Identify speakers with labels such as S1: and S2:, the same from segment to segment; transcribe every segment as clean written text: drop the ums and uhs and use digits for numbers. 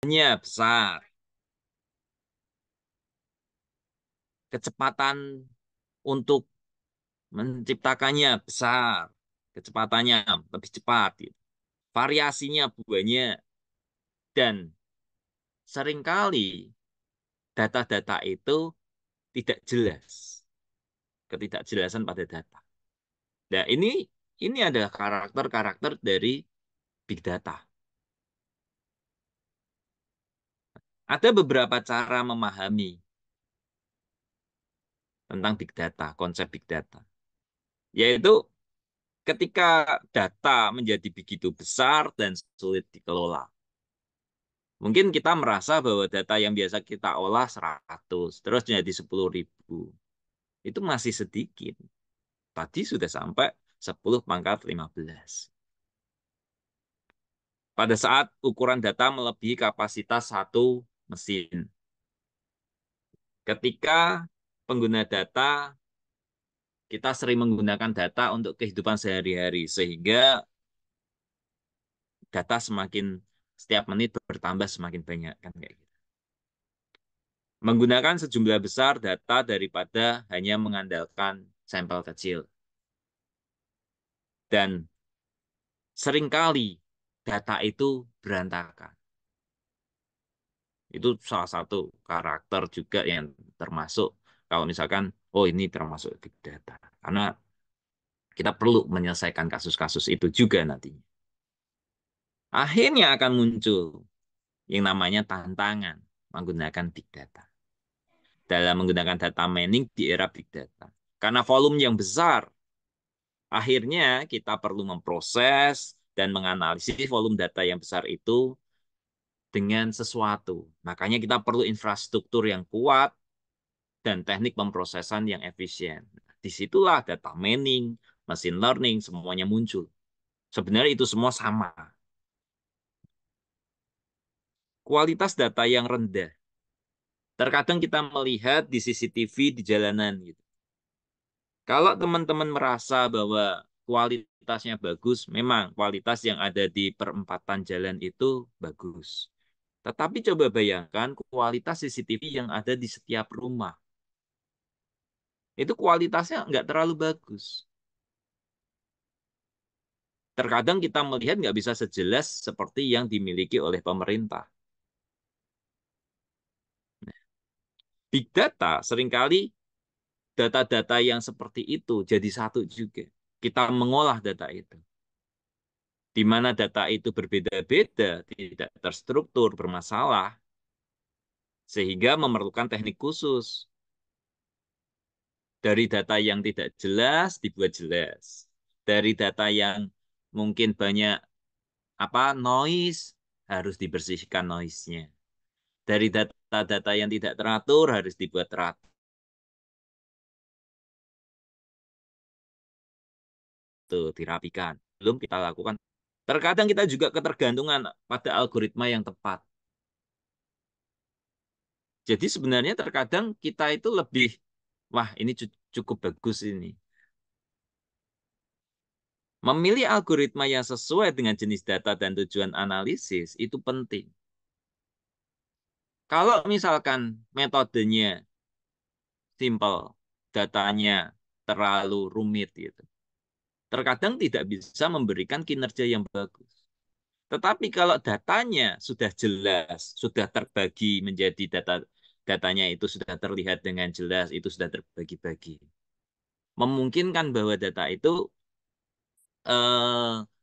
S1: Nya besar, kecepatan untuk menciptakannya besar, kecepatannya lebih cepat, gitu. Variasinya banyak, dan seringkali data-data itu tidak jelas, ketidakjelasan pada data. Nah, ini adalah karakter-karakter dari big data. Ada beberapa cara memahami tentang big data, konsep big data, yaitu ketika data menjadi begitu besar dan sulit dikelola. Mungkin kita merasa bahwa data yang biasa kita olah 100, terus jadi 10.000. Itu masih sedikit. Tadi sudah sampai 10 pangkat 15. Pada saat ukuran data melebihi kapasitas satu mesin. Ketika pengguna data, kita sering menggunakan data untuk kehidupan sehari-hari, sehingga data semakin setiap menit bertambah semakin banyak, kan kayak gitu. Menggunakan sejumlah besar data daripada hanya mengandalkan sampel kecil. Dan seringkali data itu berantakan. Itu salah satu karakter juga yang termasuk, kalau misalkan, oh ini termasuk big data. Karena kita perlu menyelesaikan kasus-kasus itu juga nantinya. Akhirnya akan muncul yang namanya tantangan menggunakan big data. Dalam menggunakan data mining di era big data. Karena volume yang besar, akhirnya kita perlu memproses dan menganalisis volume data yang besar itu dengan sesuatu. Makanya kita perlu infrastruktur yang kuat dan teknik pemrosesan yang efisien. Disitulah data mining, machine learning, semuanya muncul. Sebenarnya itu semua sama. Kualitas data yang rendah. Terkadang kita melihat di CCTV di jalanan gitu. Kalau teman-teman merasa bahwa kualitasnya bagus, memang kualitas yang ada di perempatan jalan itu bagus. Tetapi coba bayangkan kualitas CCTV yang ada di setiap rumah. Itu kualitasnya nggak terlalu bagus. Terkadang kita melihat nggak bisa sejelas seperti yang dimiliki oleh pemerintah. Big data seringkali data-data yang seperti itu jadi satu juga. Kita mengolah data itu. Di mana data itu berbeda-beda, tidak terstruktur, bermasalah, sehingga memerlukan teknik khusus. Dari data yang tidak jelas dibuat jelas. Dari data yang mungkin banyak noise, harus dibersihkan noise-nya. Dari data-data yang tidak teratur harus dibuat teratur, dirapikan. Belum kita lakukan. Terkadang kita juga ketergantungan pada algoritma yang tepat. Jadi sebenarnya terkadang kita itu lebih, wah ini cukup bagus ini. Memilih algoritma yang sesuai dengan jenis data dan tujuan analisis itu penting. Kalau misalkan metodenya simple, datanya terlalu rumit gitu, terkadang tidak bisa memberikan kinerja yang bagus. Tetapi kalau datanya sudah jelas, sudah terbagi menjadi datanya itu sudah terlihat dengan jelas, itu sudah terbagi-bagi, memungkinkan bahwa data itu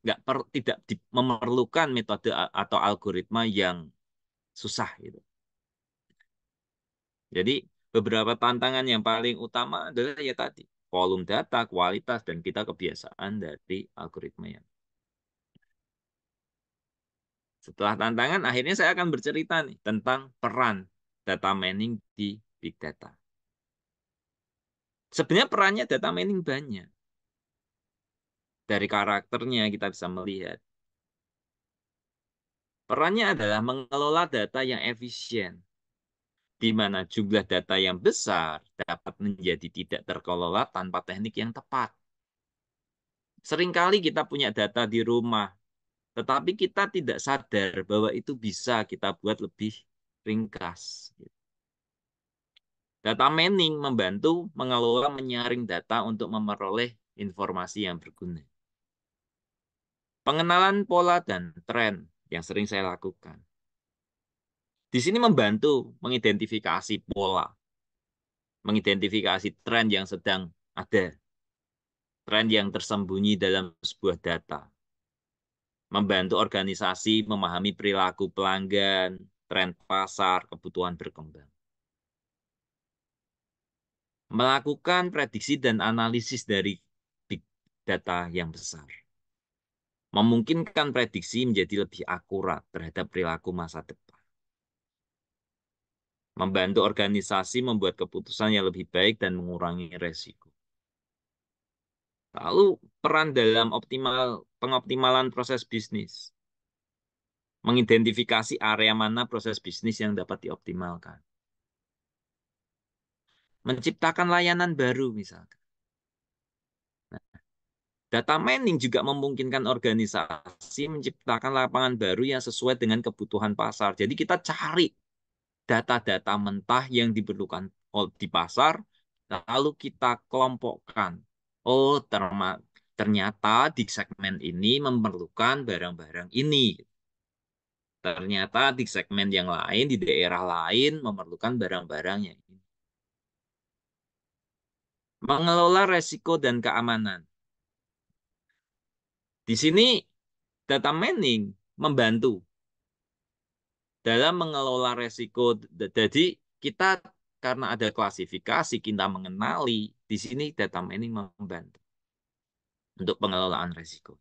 S1: nggak tidak memerlukan metode atau algoritma yang susah gitu. Jadi beberapa tantangan yang paling utama adalah ya tadi volume data, kualitas, dan kita kebiasaan dari algoritma yang. Setelah tantangan, akhirnya saya akan bercerita nih tentang peran data mining di big data. Sebenarnya perannya data mining banyak. Dari karakternya kita bisa melihat. Perannya adalah mengelola data yang efisien, di mana jumlah data yang besar dapat menjadi tidak terkelola tanpa teknik yang tepat. Seringkali kita punya data di rumah, Tetapi kita tidak sadar bahwa itu bisa kita buat lebih ringkas. Data mining membantu mengelola menyaring data untuk memperoleh informasi yang berguna. Pengenalan pola dan tren yang sering saya lakukan. Di sini membantu mengidentifikasi pola, mengidentifikasi tren yang sedang ada, tren yang tersembunyi dalam sebuah data, membantu organisasi memahami perilaku pelanggan, tren pasar, kebutuhan berkembang. Melakukan prediksi dan analisis dari big data yang besar. Memungkinkan prediksi menjadi lebih akurat terhadap perilaku masa depan. Membantu organisasi membuat keputusan yang lebih baik dan mengurangi resiko. Lalu peran dalam pengoptimalan proses bisnis. Mengidentifikasi area mana proses bisnis yang dapat dioptimalkan. Menciptakan layanan baru misalkan. Data mining juga memungkinkan organisasi menciptakan lapangan baru yang sesuai dengan kebutuhan pasar. Jadi kita cari data-data mentah yang diperlukan di pasar, lalu kita kelompokkan. Oh, ternyata di segmen ini memerlukan barang-barang ini. Ternyata di segmen yang lain, di daerah lain, memerlukan barang-barang yang ini. Mengelola resiko dan keamanan. Di sini data mining membantu dalam mengelola resiko. Jadi kita karena ada klasifikasi, kita mengenali, di sini data mining membantu untuk pengelolaan resiko.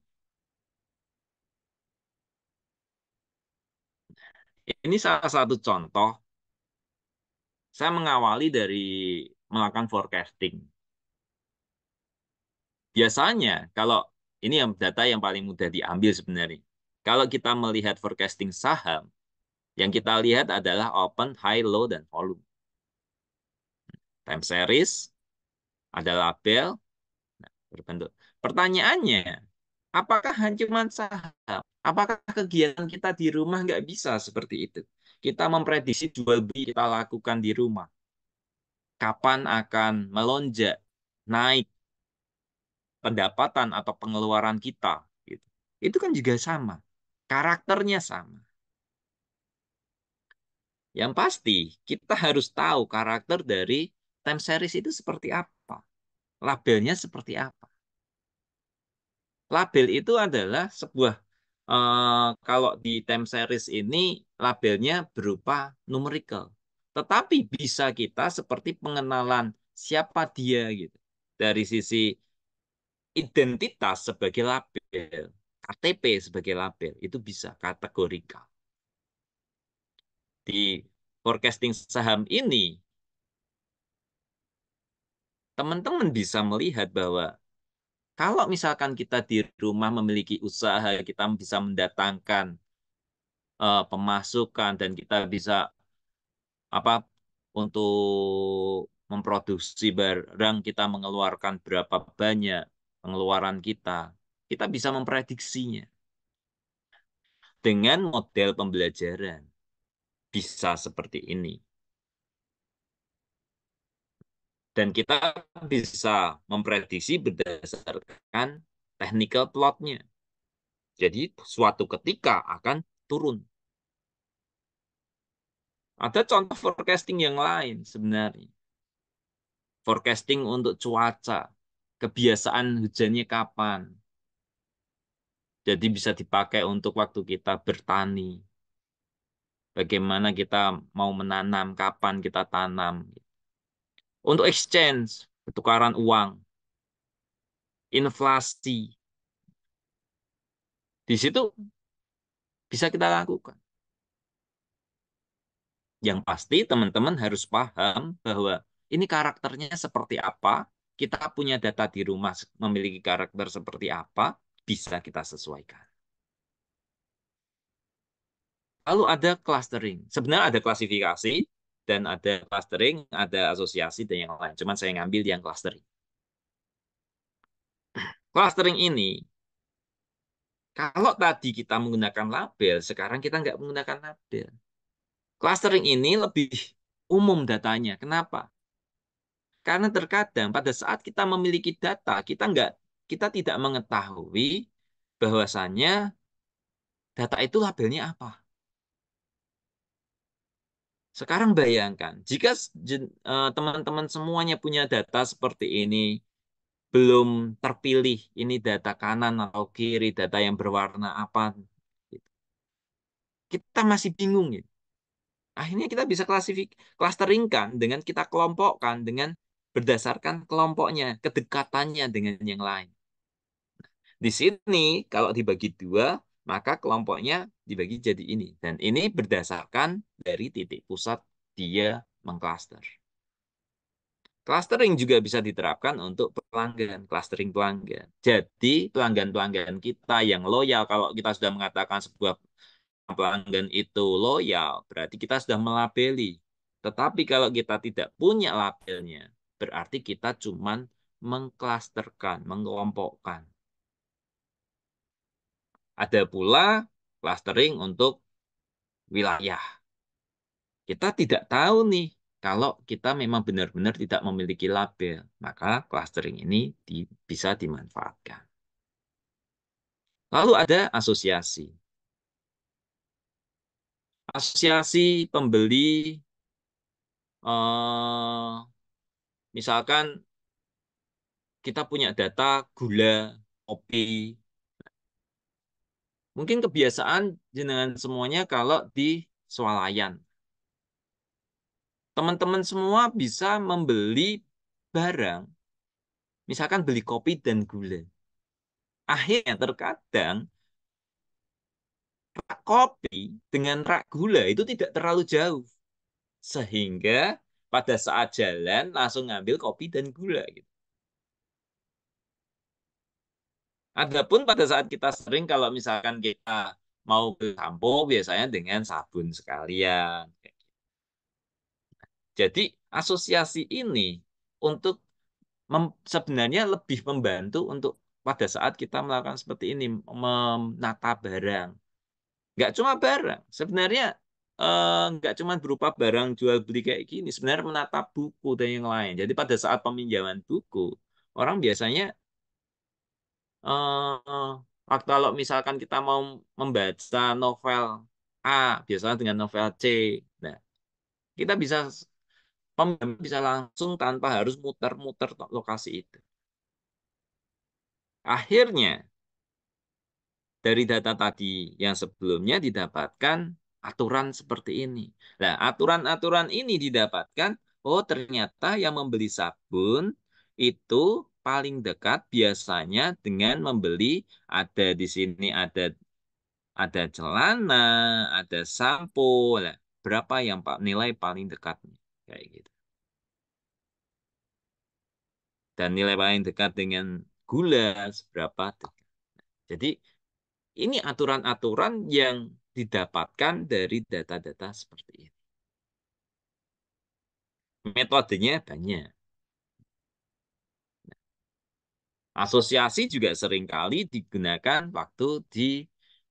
S1: Ini salah satu contoh, saya mengawali dari melakukan forecasting. Biasanya, kalau ini yang data yang paling mudah diambil sebenarnya. Kalau kita melihat forecasting saham, yang kita lihat adalah open, high, low, dan volume. Time series, ada label, berbentuk. Pertanyaannya, apakah cuma saham? Apakah kegiatan kita di rumah nggak bisa seperti itu? Kita memprediksi jual beli kita lakukan di rumah. Kapan akan melonjak, naik pendapatan atau pengeluaran kita? Gitu. Itu kan juga sama. Karakternya sama. Yang pasti, kita harus tahu karakter dari time series itu seperti apa. Labelnya seperti apa. Label itu adalah sebuah kalau di time series ini labelnya berupa numerical. Tetapi bisa kita seperti pengenalan siapa dia gitu. Dari sisi identitas sebagai label, KTP sebagai label, itu bisa kategorikal. Di forecasting saham ini, teman-teman bisa melihat bahwa kalau misalkan kita di rumah memiliki usaha, kita bisa mendatangkan pemasukan dan kita bisa apa untuk memproduksi barang kita mengeluarkan berapa banyak pengeluaran kita. Kita bisa memprediksinya dengan model pembelajaran. Bisa seperti ini. Dan kita bisa memprediksi berdasarkan technical plotnya. Jadi suatu ketika akan turun. Ada contoh forecasting yang lain sebenarnya. Forecasting untuk cuaca, kebiasaan hujannya kapan. Jadi bisa dipakai untuk waktu kita bertani. Bagaimana kita mau menanam, kapan kita tanam. Untuk exchange, pertukaran uang, inflasi. Di situ bisa kita lakukan. Yang pasti teman-teman harus paham bahwa ini karakternya seperti apa, kita punya data di rumah memiliki karakter seperti apa, bisa kita sesuaikan. Lalu ada clustering. Sebenarnya ada klasifikasi, dan ada clustering, ada asosiasi, dan yang lain. Cuman saya ngambil yang clustering. Clustering ini, Kalau tadi kita menggunakan label, sekarang kita nggak menggunakan label. Clustering ini lebih umum datanya. Kenapa? Karena terkadang pada saat kita memiliki data, kita tidak mengetahui bahwasannya data itu labelnya apa. Sekarang bayangkan, jika teman-teman semuanya punya data seperti ini, belum terpilih ini data kanan atau kiri, data yang berwarna apa, kita masih bingung ya. Akhirnya kita bisa clusteringkan dengan kita kelompokkan dengan berdasarkan kelompoknya, kedekatannya dengan yang lain. Di sini kalau dibagi dua, maka kelompoknya dibagi jadi ini. Dan ini berdasarkan dari titik pusat dia mengcluster. Clustering juga bisa diterapkan untuk pelanggan, clustering pelanggan. Jadi pelanggan-pelanggan kita yang loyal, kalau kita sudah mengatakan sebuah pelanggan itu loyal, berarti kita sudah melabeli. Tetapi kalau kita tidak punya labelnya, berarti kita cuma mengklasterkan, mengelompokkan. Ada pula clustering untuk wilayah. Kita tidak tahu nih, kalau kita memang benar-benar tidak memiliki label, maka clustering ini bisa dimanfaatkan. Lalu ada asosiasi. Asosiasi pembeli, misalkan kita punya data gula, kopi. Mungkin kebiasaan jenengan semuanya kalau di swalayan. Teman-teman semua bisa membeli barang, misalkan beli kopi dan gula. Akhirnya terkadang rak kopi dengan rak gula itu tidak terlalu jauh. Sehingga pada saat jalan langsung ngambil kopi dan gula gitu. Adapun pada saat kita sering kalau misalkan kita mau ke sampo biasanya dengan sabun sekalian. Jadi asosiasi ini untuk sebenarnya lebih membantu untuk pada saat kita melakukan seperti ini menata barang. Nggak cuma barang, sebenarnya nggak cuma berupa barang jual beli kayak gini. Sebenarnya menata buku dan yang lain. Jadi pada saat peminjaman buku, orang biasanya kalau misalkan kita mau membaca novel A, biasanya dengan novel C. Nah, kita bisa langsung tanpa harus muter-muter lokasi itu. Akhirnya, dari data tadi yang sebelumnya didapatkan aturan seperti ini. Nah, aturan-aturan ini didapatkan, oh ternyata yang membeli sabun itu paling dekat biasanya dengan membeli ada di sini ada celana, ada sampo. Nah, berapa yang nilai paling dekatnya kayak gitu. Dan nilai paling dekat dengan gula seberapa dekat. Jadi ini aturan-aturan yang didapatkan dari data-data seperti ini. Metodenya banyak. Asosiasi juga seringkali digunakan waktu di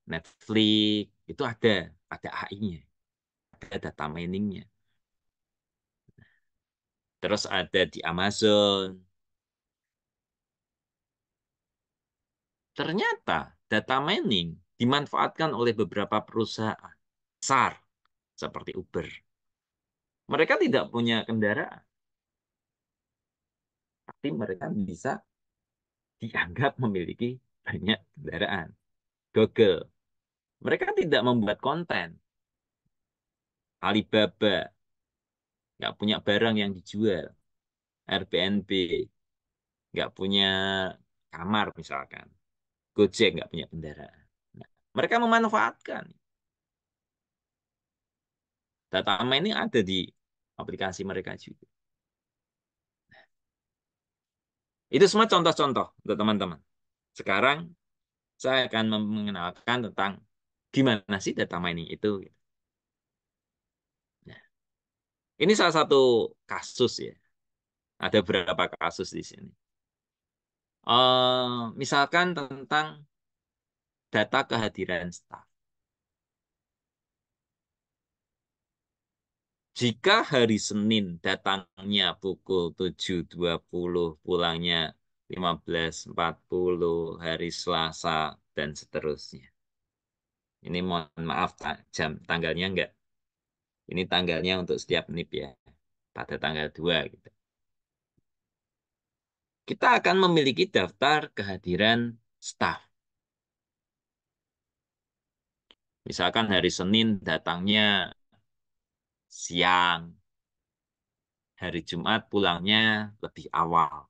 S1: Netflix. Itu ada AI-nya, ada data mining-nya. Terus ada di Amazon. Ternyata data mining dimanfaatkan oleh beberapa perusahaan besar seperti Uber. Mereka tidak punya kendaraan, tapi mereka bisa dianggap memiliki banyak kendaraan. Google. Mereka tidak membuat konten. Alibaba nggak punya barang yang dijual. Airbnb nggak punya kamar misalkan. Gojek nggak punya kendaraan. Nah, mereka memanfaatkan. Data ini ada di aplikasi mereka juga. Itu semua contoh-contoh untuk teman-teman. Sekarang saya akan mengenalkan tentang gimana sih data mining itu. Nah, ini salah satu kasus ya. Ada beberapa kasus di sini. Misalkan tentang data kehadiran staf. Jika hari Senin datangnya pukul 7.20, pulangnya 15.40, hari Selasa, dan seterusnya. Ini mohon maaf, jam tanggalnya enggak. Ini tanggalnya untuk setiap NIP ya, pada tanggal 2 gitu. Kita akan memiliki daftar kehadiran staf. Misalkan hari Senin datangnya siang, hari Jumat pulangnya lebih awal.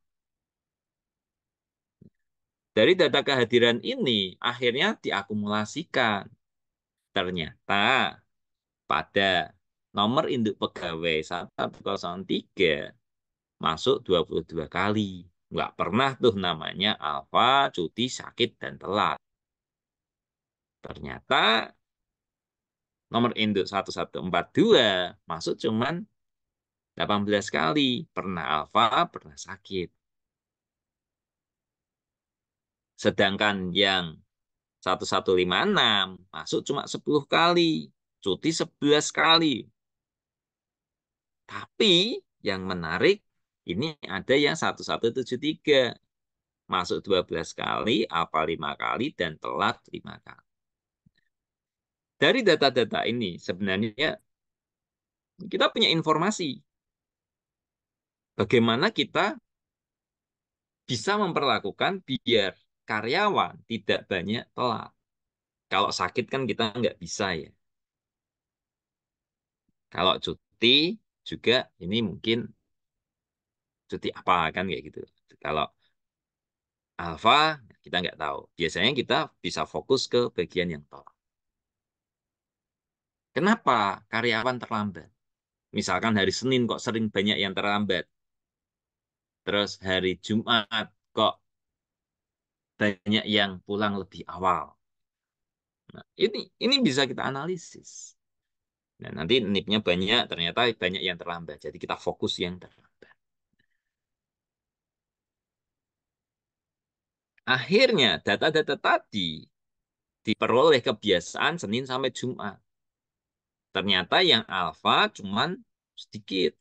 S1: Dari data kehadiran ini akhirnya diakumulasikan. Ternyata pada nomor induk pegawai 1103 masuk 22 kali. Nggak pernah tuh namanya alfa, cuti, sakit, dan telat. Ternyata nomor induk 1142 masuk cuman 18 kali. Pernah alfa, pernah sakit. Sedangkan yang 1156 masuk cuma 10 kali. Cuti 11 kali. Tapi yang menarik, ini ada yang 1173. Masuk 12 kali, alfa 5 kali, dan telat 5 kali. Dari data-data ini, sebenarnya kita punya informasi. Bagaimana kita bisa memperlakukan biar karyawan tidak banyak telat. Kalau sakit kan kita nggak bisa ya. Kalau cuti juga ini mungkin cuti apa kan kayak gitu. Kalau alfa kita nggak tahu. Biasanya kita bisa fokus ke bagian yang telat. Kenapa karyawan terlambat? Misalkan hari Senin kok sering banyak yang terlambat. Terus hari Jumat kok banyak yang pulang lebih awal. Nah, ini bisa kita analisis. Nah, nanti NIP-nya banyak, ternyata banyak yang terlambat. Jadi kita fokus yang terlambat. Akhirnya data-data tadi diperoleh kebiasaan Senin sampai Jumat. Ternyata yang alfa cuman sedikit.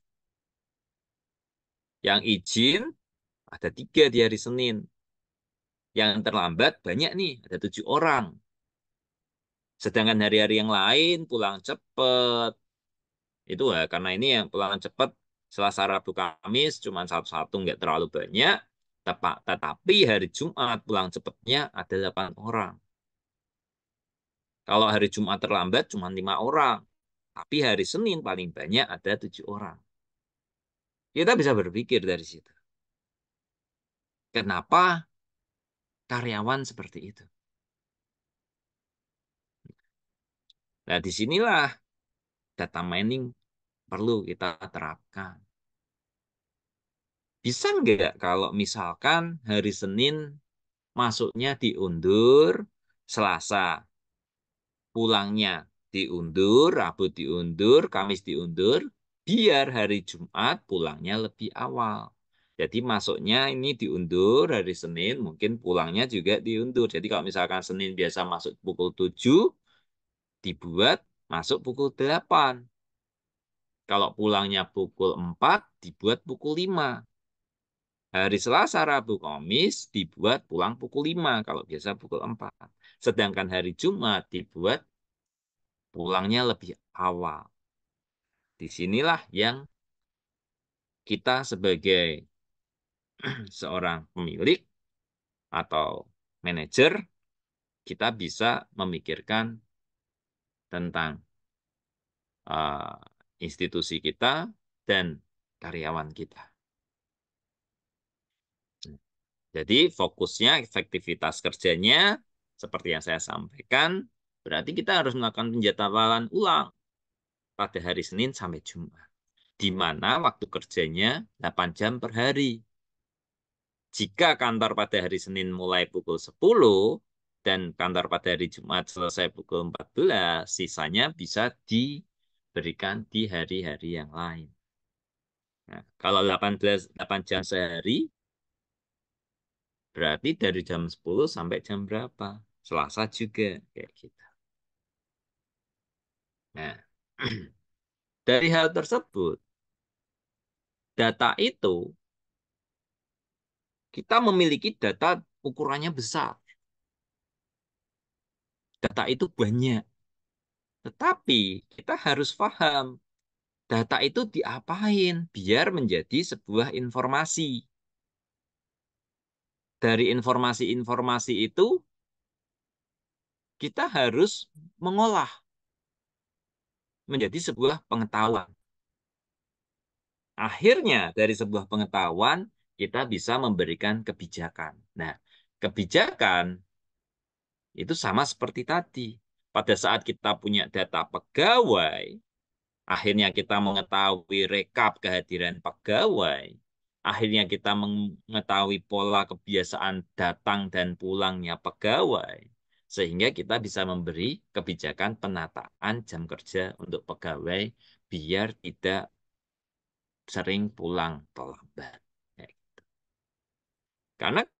S1: Yang izin ada 3 di hari Senin. Yang terlambat banyak nih, ada 7 orang. Sedangkan hari-hari yang lain pulang cepat. Itu ya, karena ini yang pulang cepat Selasa, Rabu, Kamis cuma satu-satu nggak terlalu banyak. Tetapi hari Jumat pulang cepatnya ada 8 orang. Kalau hari Jumat terlambat cuma 5 orang. Tapi hari Senin paling banyak ada 7 orang. Kita bisa berpikir dari situ. Kenapa karyawan seperti itu? Nah, disinilah data mining perlu kita terapkan. Bisa nggak kalau misalkan hari Senin masuknya diundur, Selasa pulangnya diundur, Rabu diundur, Kamis diundur, biar hari Jumat pulangnya lebih awal. Jadi masuknya ini diundur hari Senin, mungkin pulangnya juga diundur. Jadi kalau misalkan Senin biasa masuk pukul 7, dibuat masuk pukul 8. Kalau pulangnya pukul 4, dibuat pukul 5. Hari Selasa, Rabu, Kamis dibuat pulang pukul 5, kalau biasa pukul 4. Sedangkan hari Jumat dibuat pulangnya lebih awal. Disinilah yang kita sebagai seorang pemilik atau manajer, kita bisa memikirkan tentang uh, institusi kita dan karyawan kita. Jadi fokusnya, efektivitas kerjanya, seperti yang saya sampaikan, berarti kita harus melakukan penjadwalan ulang pada hari Senin sampai Jumat, di mana waktu kerjanya 8 jam per hari. Jika kantor pada hari Senin mulai pukul 10 dan kantor pada hari Jumat selesai pukul 14, sisanya bisa diberikan di hari-hari yang lain. Nah, kalau 8 jam sehari, berarti dari jam 10 sampai jam berapa? Selasa juga kayak gitu. Nah, dari hal tersebut, data itu kita memiliki data ukurannya besar. Data itu banyak. Tetapi kita harus paham data itu diapain biar menjadi sebuah informasi. Dari informasi-informasi itu kita harus mengolah menjadi sebuah pengetahuan. Akhirnya dari sebuah pengetahuan kita bisa memberikan kebijakan. Nah, kebijakan itu sama seperti tadi. Pada saat kita punya data pegawai, akhirnya kita mengetahui rekap kehadiran pegawai. Akhirnya kita mengetahui pola kebiasaan datang dan pulangnya pegawai. Sehingga kita bisa memberi kebijakan penataan jam kerja untuk pegawai biar tidak sering pulang terlambat. Karena Net,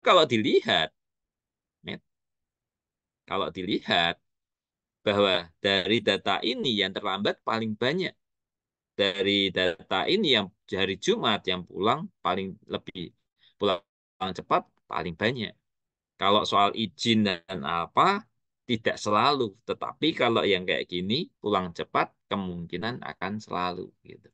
S1: kalau dilihat bahwa dari data ini yang terlambat paling banyak. Dari data ini yang hari Jumat yang pulang paling lebih pulang cepat paling banyak. Kalau soal izin dan apa tidak selalu, tetapi kalau yang kayak gini pulang cepat kemungkinan akan selalu gitu.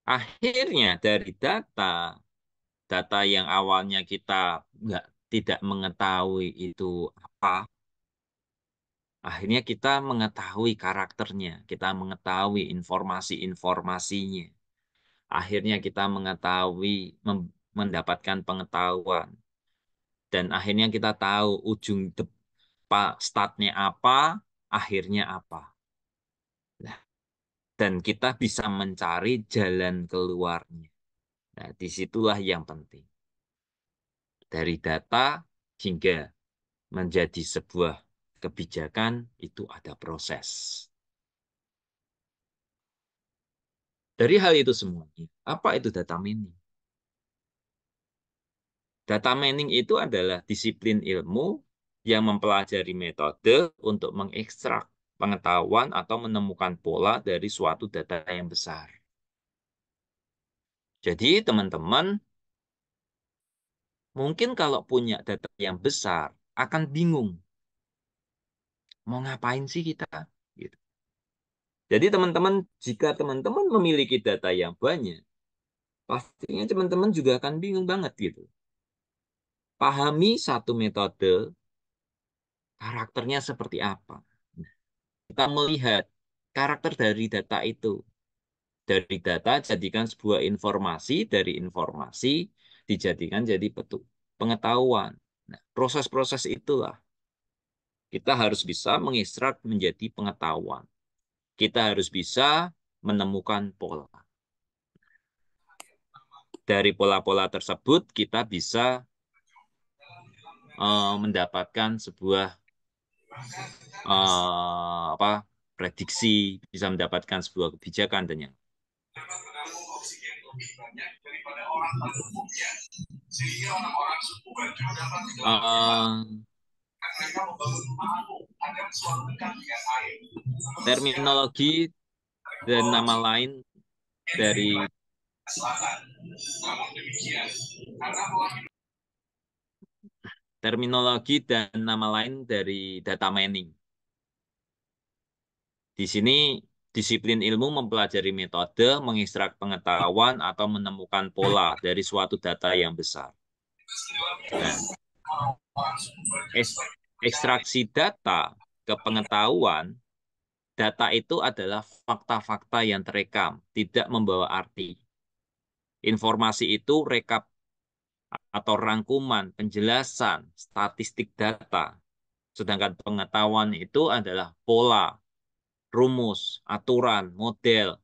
S1: Akhirnya dari data yang awalnya kita nggak tidak mengetahui itu apa, akhirnya kita mengetahui karakternya, kita mengetahui informasi-informasinya. Akhirnya kita mengetahui, mendapatkan pengetahuan. Dan akhirnya kita tahu ujung startnya apa, akhirnya apa. Nah, dan kita bisa mencari jalan keluarnya. Nah, disitulah yang penting. Dari data hingga menjadi sebuah kebijakan, itu ada proses. Dari hal itu semuanya, apa itu data mining? Data mining itu adalah disiplin ilmu yang mempelajari metode untuk mengekstrak pengetahuan atau menemukan pola dari suatu data yang besar. Jadi teman-teman mungkin kalau punya data yang besar akan bingung mau ngapain sih kita. Gitu. Jadi teman-teman jika teman-teman memiliki data yang banyak, pastinya teman-teman juga akan bingung banget gitu. Pahami satu metode karakternya seperti apa. Kita melihat karakter dari data itu. Dari data jadikan sebuah informasi, dari informasi dijadikan jadi pengetahuan. Nah, proses-proses itulah kita harus bisa mengekstrak menjadi pengetahuan. Kita harus bisa menemukan pola. Dari pola-pola tersebut kita bisa mendapatkan sebuah apa prediksi, bisa mendapatkan sebuah kebijakan dan yang terminologi dan nama lain dari terminologi dan nama lain dari data mining. Di sini disiplin ilmu mempelajari metode, mengekstrak pengetahuan atau menemukan pola dari suatu data yang besar. Nah, ekstraksi data ke pengetahuan, data itu adalah fakta-fakta yang terekam, tidak membawa arti. Informasi itu rekap atau rangkuman, penjelasan, statistik data. Sedangkan pengetahuan itu adalah pola, rumus, aturan, model.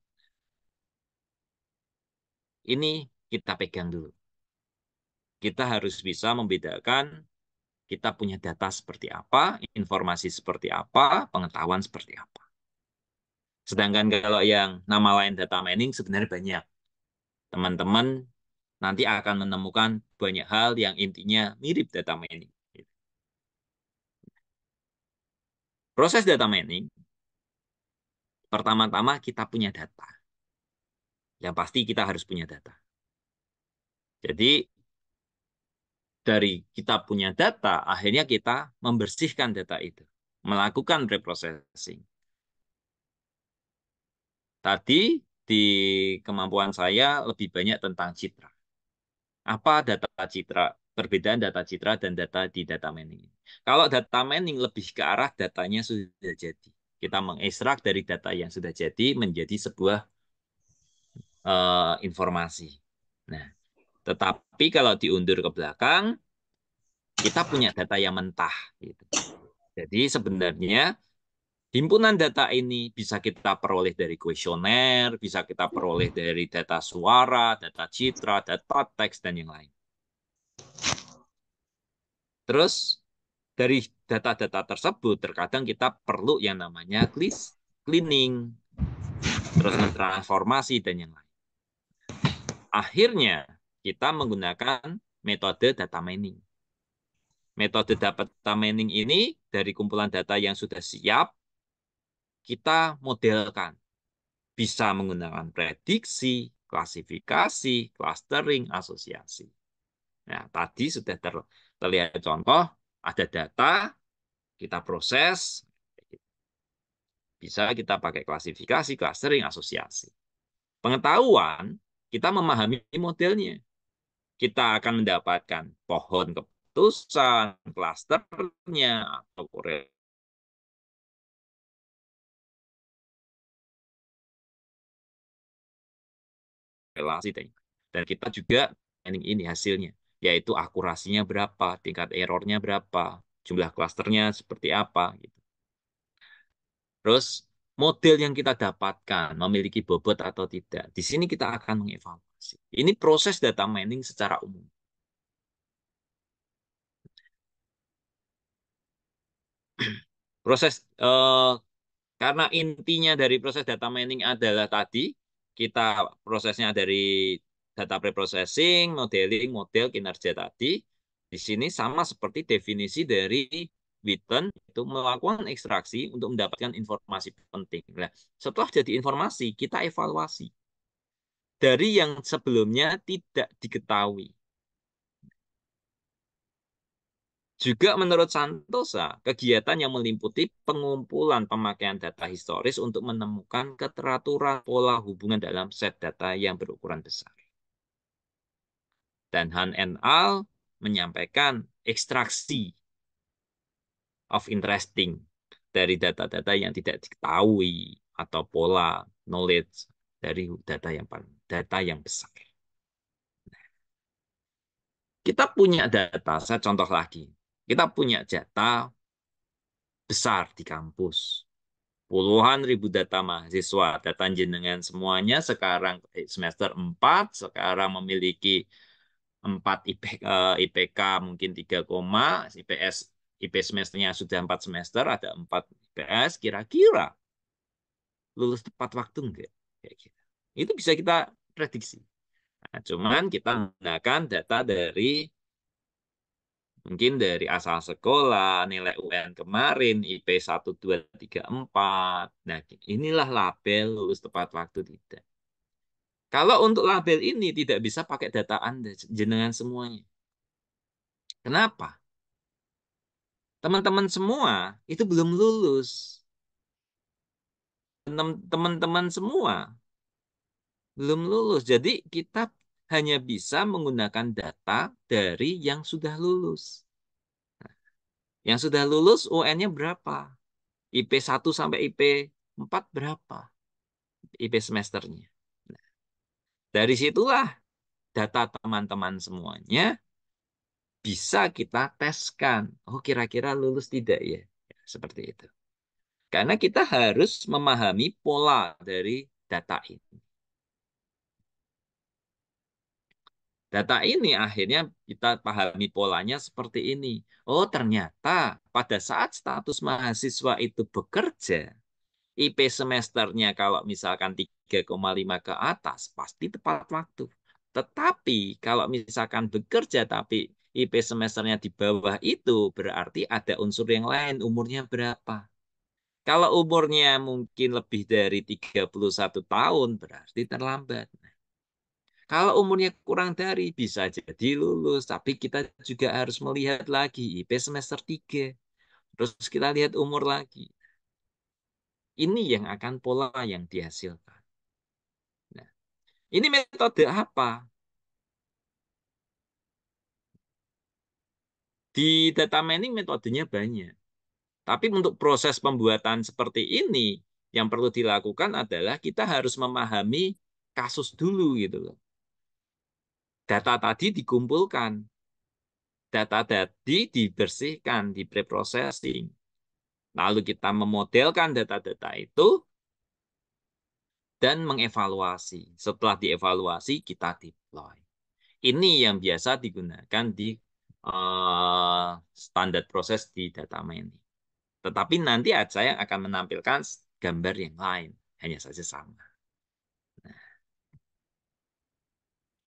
S1: Ini kita pegang dulu. Kita harus bisa membedakan kita punya data seperti apa, informasi seperti apa, pengetahuan seperti apa. Sedangkan kalau yang nama lain data mining sebenarnya banyak. Teman-teman nanti akan menemukan banyak hal yang intinya mirip data mining. Proses data mining, pertama-tama kita punya data. Yang pasti kita harus punya data. Jadi dari kita punya data, akhirnya kita membersihkan data itu, melakukan reprocessing. Tadi di kemampuan saya lebih banyak tentang citra. Apa data citra? Perbedaan data citra dan data di data mining. Kalau data mining lebih ke arah datanya sudah jadi. Kita mengekstrak dari data yang sudah jadi menjadi sebuah informasi. Nah, tetapi kalau diundur ke belakang, kita punya data yang mentah. Gitu. Jadi sebenarnya himpunan data ini bisa kita peroleh dari kuesioner, bisa kita peroleh dari data suara, data citra, data teks, dan yang lain. Terus dari data-data tersebut terkadang kita perlu yang namanya cleaning, terus mentransformasi dan yang lain. Akhirnya kita menggunakan metode data mining. Metode data mining ini dari kumpulan data yang sudah siap kita modelkan. Bisa menggunakan prediksi, klasifikasi, clustering, asosiasi. Nah, tadi sudah terlihat contoh, ada data, kita proses, bisa kita pakai klasifikasi, clustering, asosiasi. Pengetahuan, kita memahami modelnya. Kita akan mendapatkan pohon keputusan, klasternya, atau relasi. Dan kita juga ini hasilnya, yaitu akurasinya berapa, tingkat errornya berapa, jumlah klasternya seperti apa. Gitu. Terus model yang kita dapatkan memiliki bobot atau tidak. Di sini kita akan mengevaluasi. Ini proses data mining secara umum. Proses karena intinya dari proses data mining adalah tadi kita prosesnya dari data preprocessing, modeling, model kinerja tadi. Di sini sama seperti definisi dari Witten itu melakukan ekstraksi untuk mendapatkan informasi penting. Nah, setelah jadi informasi, kita evaluasi dari yang sebelumnya tidak diketahui. Juga menurut Santosa, kegiatan yang meliputi pengumpulan pemakaian data historis untuk menemukan keteraturan pola hubungan dalam set data yang berukuran besar. Dan Han et al. Menyampaikan ekstraksi of interesting dari data-data yang tidak diketahui atau pola knowledge dari data yang besar. Kita punya data, saya contoh lagi. Kita punya data besar di kampus. Puluhan ribu data mahasiswa, data jenengan semuanya sekarang semester 4, sekarang memiliki 4 IPK mungkin 3, IPS IP semesternya sudah 4 semester, ada 4 IPS, kira-kira lulus tepat waktu enggak? Kayak gitu. Itu bisa kita prediksi. Nah, cuman kita menggunakan data dari mungkin dari asal sekolah, nilai UN kemarin, IP 1234. Nah, inilah label lulus tepat waktu tidak. Kalau untuk label ini tidak bisa pakai data Anda, jenengan semuanya. Kenapa? Teman-teman semua itu belum lulus. Teman-teman semua belum lulus. Jadi kita hanya bisa menggunakan data dari yang sudah lulus. Yang sudah lulus UN-nya berapa? IP 1 sampai IP 4 berapa? IP semesternya. Nah, dari situlah data teman-teman semuanya bisa kita teskan. Oh, kira-kira lulus tidak ya? Ya, seperti itu. Karena kita harus memahami pola dari data ini. Data ini akhirnya kita pahami polanya seperti ini. Oh, ternyata pada saat status mahasiswa itu bekerja, IP semesternya kalau misalkan 3,5 ke atas, pasti tepat waktu. Tetapi kalau misalkan bekerja tapi IP semesternya di bawah itu, berarti ada unsur yang lain, umurnya berapa. Kalau umurnya mungkin lebih dari 31 tahun, berarti terlambat. Kalau umurnya kurang dari, bisa jadi lulus. Tapi kita juga harus melihat lagi IP semester 3. Terus kita lihat umur lagi. Ini yang akan pola yang dihasilkan. Nah, ini metode apa? Di data mining metodenya banyak. Tapi untuk proses pembuatan seperti ini, yang perlu dilakukan adalah kita harus memahami kasus dulu gitu loh. Data tadi dikumpulkan, data tadi dibersihkan, di preprocessing. Lalu kita memodelkan data-data itu dan mengevaluasi. Setelah dievaluasi, kita deploy. Ini yang biasa digunakan di standar proses di data mining. Tetapi nanti saya akan menampilkan gambar yang lain, hanya saja sama. Nah,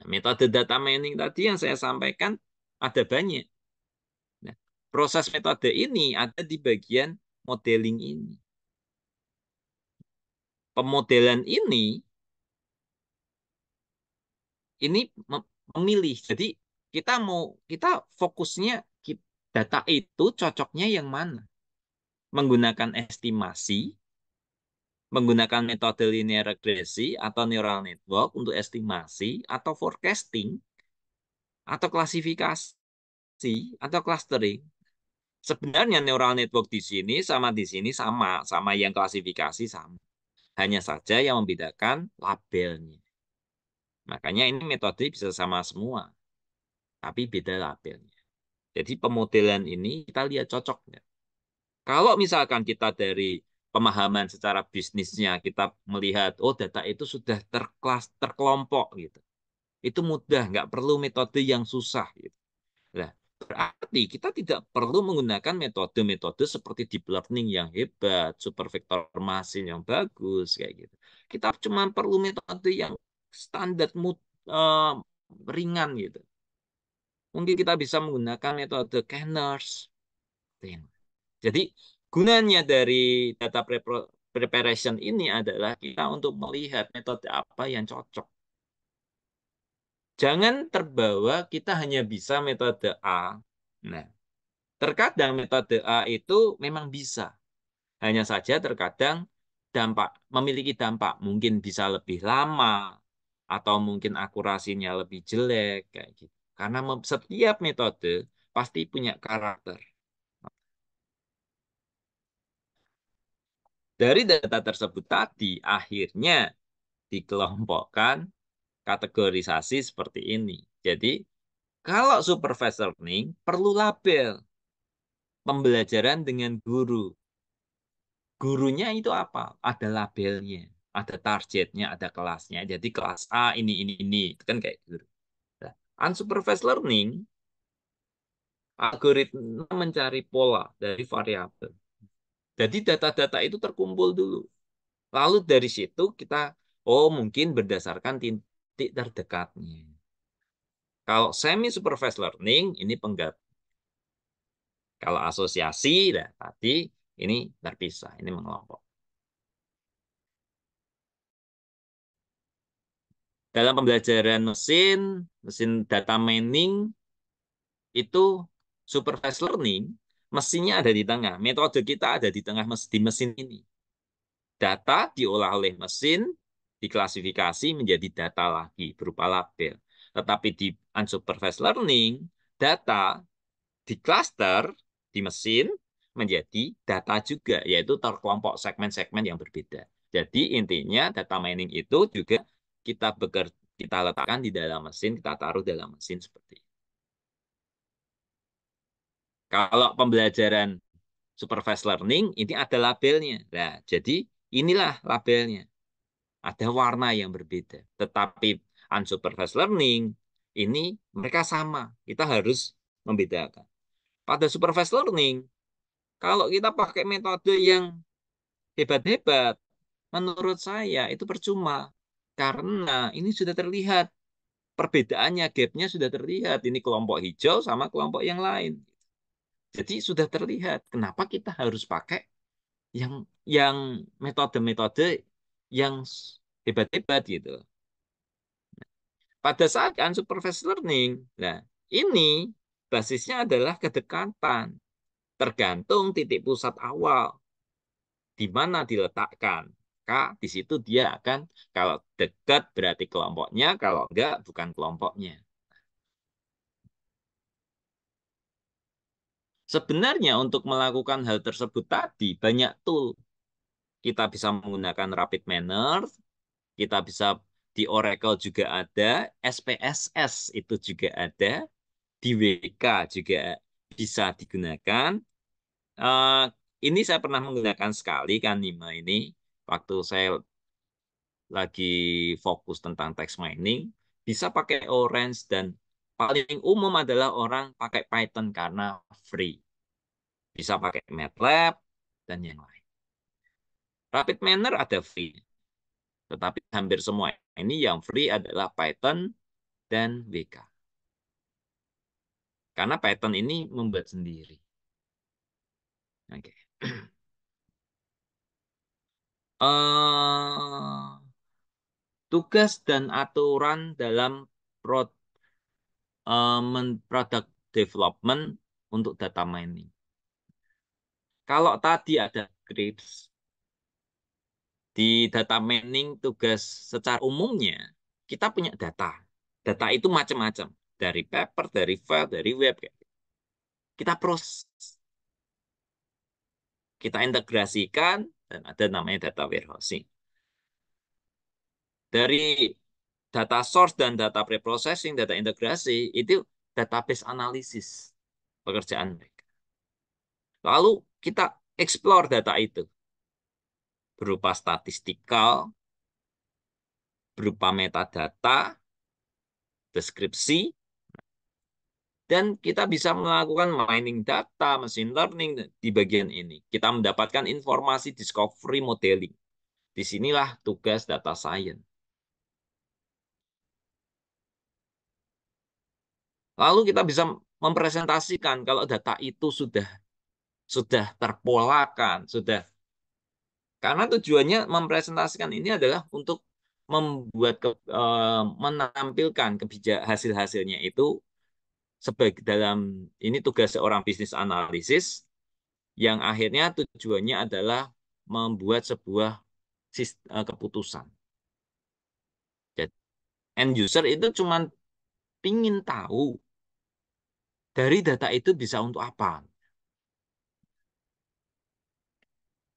S1: metode data mining tadi yang saya sampaikan ada banyak. Nah, proses metode ini ada di bagian modeling ini. Pemodelan ini memilih. Jadi kita fokusnya data itu cocoknya yang mana? Menggunakan estimasi, menggunakan metode linear regresi atau neural network untuk estimasi atau forecasting atau klasifikasi atau clustering. Sebenarnya neural network di sini sama yang klasifikasi sama. Hanya saja yang membedakan labelnya. Makanya ini metode bisa sama semua, tapi beda labelnya. Jadi pemodelan ini kita lihat cocok nggak. Kalau misalkan kita dari pemahaman secara bisnisnya kita melihat, oh data itu sudah terkelompok gitu. Itu mudah, nggak perlu metode yang susah gitu. Nah, berarti kita tidak perlu menggunakan metode-metode seperti deep learning yang hebat, super vector machine yang bagus kayak gitu. Kita cuma perlu metode yang standar eh, ringan gitu. Mungkin kita bisa menggunakan metode Caners. Jadi gunanya dari data preparation ini adalah kita untuk melihat metode apa yang cocok. Jangan terbawa kita hanya bisa metode A. Nah, terkadang metode A itu memang bisa. Hanya saja terkadang memiliki dampak mungkin bisa lebih lama atau mungkin akurasinya lebih jelek kayak gitu. Karena setiap metode pasti punya karakter. Dari data tersebut tadi akhirnya dikelompokkan kategorisasi seperti ini. Jadi kalau supervised learning perlu label pembelajaran dengan guru. Gurunya itu apa? Ada labelnya, ada targetnya, ada kelasnya. Jadi kelas A ini. Itu kan kayak guru. Nah, unsupervised learning, algoritma mencari pola dari variabel. Jadi data-data itu terkumpul dulu. Lalu dari situ kita, oh mungkin berdasarkan titik terdekatnya. Kalau semi supervised learning, ini penggabungan. Kalau asosiasi, nah, tadi ini terpisah, ini mengelompok. Dalam pembelajaran mesin data mining, itu supervised learning, mesinnya ada di tengah. Metode kita ada di tengah di mesin ini. Data diolah oleh mesin, diklasifikasi menjadi data lagi, berupa label. Tetapi di unsupervised learning, data di cluster, di mesin, menjadi data juga, yaitu terkelompok segmen-segmen yang berbeda. Jadi intinya data mining itu juga kita letakkan di dalam mesin, kita taruh dalam mesin seperti itu. Kalau pembelajaran supervised learning, ini ada labelnya. Nah, jadi inilah labelnya. Ada warna yang berbeda. Tetapi unsupervised learning, ini mereka sama. Kita harus membedakan. Pada supervised learning, kalau kita pakai metode yang hebat-hebat, menurut saya itu percuma. Karena ini sudah terlihat perbedaannya, gapnya sudah terlihat. Ini kelompok hijau sama kelompok yang lain. Jadi sudah terlihat. Kenapa kita harus pakai yang yang metode-metode yang hebat-hebat gitu. Pada saat unsupervised learning, nah ini basisnya adalah kedekatan. Tergantung titik pusat awal di mana diletakkan. Maka di situ dia akan, kalau dekat berarti kelompoknya, kalau enggak bukan kelompoknya. Sebenarnya untuk melakukan hal tersebut tadi banyak tool. Kita bisa menggunakan rapid manner, kita bisa di Oracle juga ada, SPSS itu juga ada, di WK juga bisa digunakan. Eh, ini saya pernah menggunakan sekali kan Nima ini waktu saya lagi fokus tentang text mining, bisa pakai Orange dan paling umum adalah orang pakai Python karena free. Bisa pakai MATLAB dan yang lain. Rapid Manner ada free, tetapi hampir semua ini yang free adalah Python dan WK. Karena Python ini membuat sendiri. Oke. Tugas dan aturan dalam product development untuk data mining. Kalau tadi ada scripts, di data mining tugas secara umumnya, kita punya data. Data itu macam-macam. Dari paper, dari file, dari web. Kita proses, kita integrasikan, dan ada namanya data warehousing. Dari data source dan data preprocessing, data integrasi, itu database analisis pekerjaan mereka. Lalu kita explore data itu berupa statistikal, berupa metadata, deskripsi, dan kita bisa melakukan mining data, machine learning di bagian ini. Kita mendapatkan informasi discovery modeling. Disinilah tugas data science. Lalu kita bisa mempresentasikan kalau data itu sudah terpolakan, sudah, karena tujuannya mempresentasikan ini adalah untuk membuat menampilkan hasil-hasilnya itu sebagai dalam ini tugas seorang bisnis analisis yang akhirnya tujuannya adalah membuat sebuah keputusan. Jadi end user itu cuma pingin tahu dari data itu bisa untuk apa.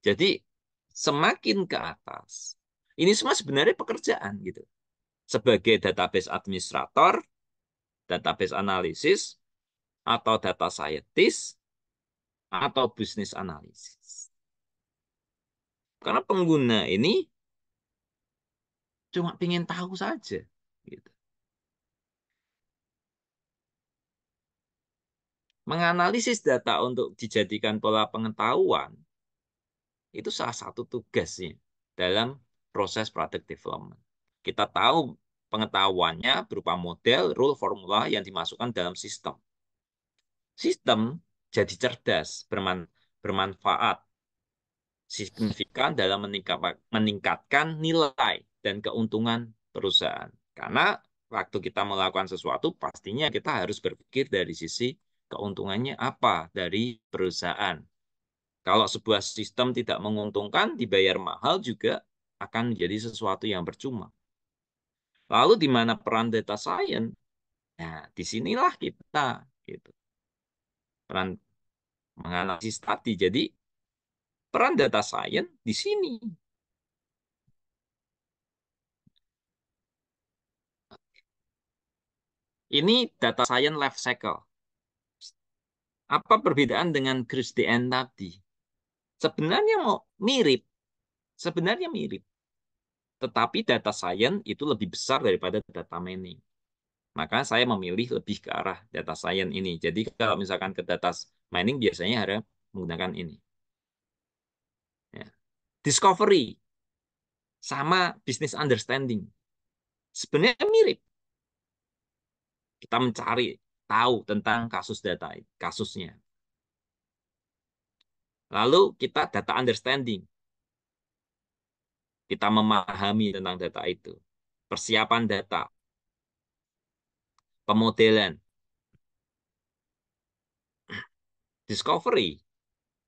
S1: Jadi semakin ke atas, ini semua sebenarnya pekerjaan gitu. Sebagai database administrator, database analisis, atau data scientist, atau bisnis analisis. Karena pengguna ini cuma ingin tahu saja. Gitu. Menganalisis data untuk dijadikan pola pengetahuan, itu salah satu tugasnya dalam proses product development. Kita tahu pengetahuannya berupa model, rule, formula yang dimasukkan dalam sistem. Sistem jadi cerdas, bermanfaat, signifikan dalam meningkatkan nilai dan keuntungan perusahaan. Karena waktu kita melakukan sesuatu, pastinya kita harus berpikir dari sisi keuntungannya apa dari perusahaan. Kalau sebuah sistem tidak menguntungkan, dibayar mahal juga akan menjadi sesuatu yang percuma. Lalu di mana peran data science? Nah, disinilah kita gitu. Peran menganalisis tadi. Jadi peran data science di sini. Ini data science life cycle. Apa perbedaan dengan Christian tadi? Sebenarnya mau mirip, sebenarnya mirip. Tetapi data science itu lebih besar daripada data mining. Maka saya memilih lebih ke arah data science ini. Jadi kalau misalkan ke data mining biasanya harus menggunakan ini. Ya. Discovery sama business understanding. Sebenarnya mirip. Kita mencari tahu tentang kasus data, kasusnya. Lalu kita data understanding. Kita memahami tentang data itu. Persiapan data, pemodelan, discovery.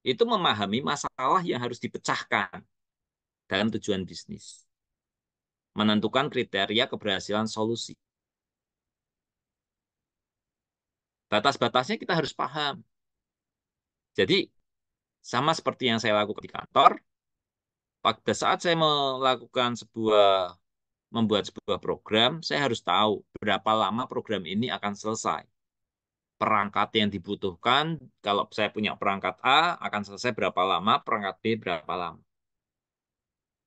S1: Itu memahami masalah yang harus dipecahkan dalam tujuan bisnis. Menentukan kriteria keberhasilan solusi. Batas-batasnya kita harus paham. Jadi, sama seperti yang saya lakukan di kantor, pada saat saya membuat sebuah program, saya harus tahu berapa lama program ini akan selesai. Perangkat yang dibutuhkan, kalau saya punya perangkat A, akan selesai berapa lama, perangkat B berapa lama.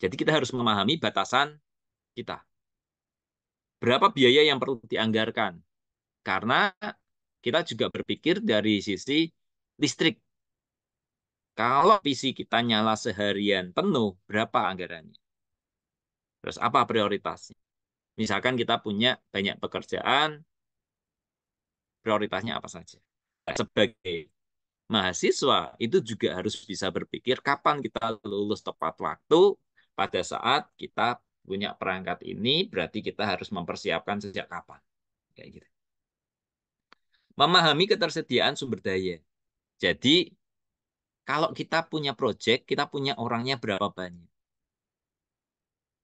S1: Jadi kita harus memahami batasan kita. Berapa biaya yang perlu dianggarkan? Karena kita juga berpikir dari sisi listrik. Kalau PC kita nyala seharian penuh, berapa anggarannya? Terus apa prioritasnya? Misalkan kita punya banyak pekerjaan, prioritasnya apa saja? Sebagai mahasiswa, itu juga harus bisa berpikir kapan kita lulus tepat waktu. Pada saat kita punya perangkat ini, berarti kita harus mempersiapkan sejak kapan. Kayak gitu. Memahami ketersediaan sumber daya. Jadi, kalau kita punya proyek, kita punya orangnya berapa banyak.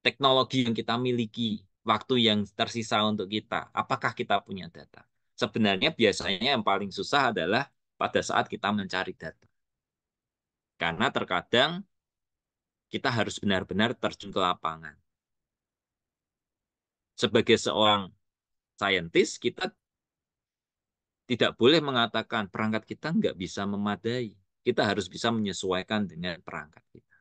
S1: Teknologi yang kita miliki, waktu yang tersisa untuk kita, apakah kita punya data? Sebenarnya biasanya yang paling susah adalah pada saat kita mencari data. Karena terkadang kita harus benar-benar terjun ke lapangan. Sebagai seorang saintis, kita tidak boleh mengatakan perangkat kita nggak bisa memadai. Kita harus bisa menyesuaikan dengan perangkat kita.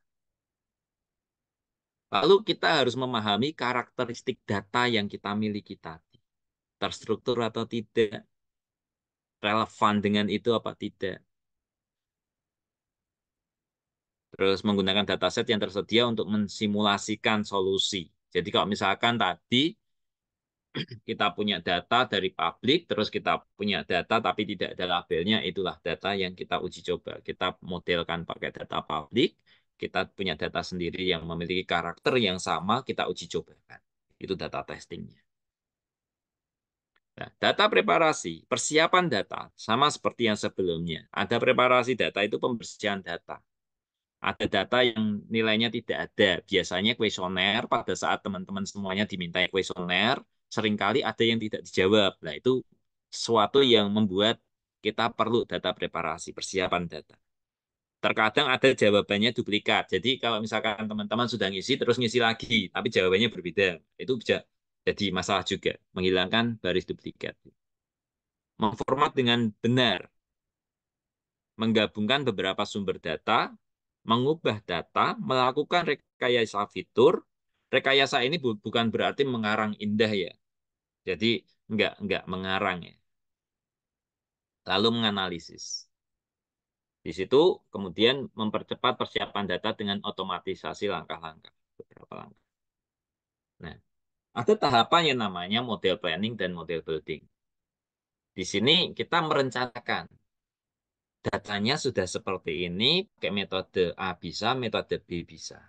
S1: Lalu kita harus memahami karakteristik data yang kita miliki tadi. Terstruktur atau tidak, relevan dengan itu apa tidak. Terus menggunakan dataset yang tersedia untuk mensimulasikan solusi. Jadi kalau misalkan tadi kita punya data dari publik, terus kita punya data tapi tidak ada labelnya, itulah data yang kita uji coba. Kita modelkan pakai data publik, kita punya data sendiri yang memiliki karakter yang sama, kita uji cobakan. Itu data testingnya. Nah, data preparasi, persiapan data, sama seperti yang sebelumnya. Ada preparasi data itu pembersihan data. Ada data yang nilainya tidak ada. Biasanya kuesioner, pada saat teman-teman semuanya diminta kuesioner, seringkali ada yang tidak dijawab. Nah, itu sesuatu yang membuat kita perlu data preparasi, persiapan data. Terkadang ada jawabannya duplikat. Jadi kalau misalkan teman-teman sudah ngisi, terus ngisi lagi, tapi jawabannya berbeda. Itu bisa jadi masalah juga, menghilangkan baris duplikat. Memformat dengan benar, menggabungkan beberapa sumber data, mengubah data, melakukan rekayasa fitur. Rekayasa ini bukan berarti mengarang indah ya. Jadi enggak mengarang ya. Lalu menganalisis. Di situ kemudian mempercepat persiapan data dengan otomatisasi langkah-langkah. Beberapa langkah. Nah, ada tahapan yang namanya model planning dan model building. Di sini kita merencanakan datanya sudah seperti ini, pakai metode A bisa, metode B bisa.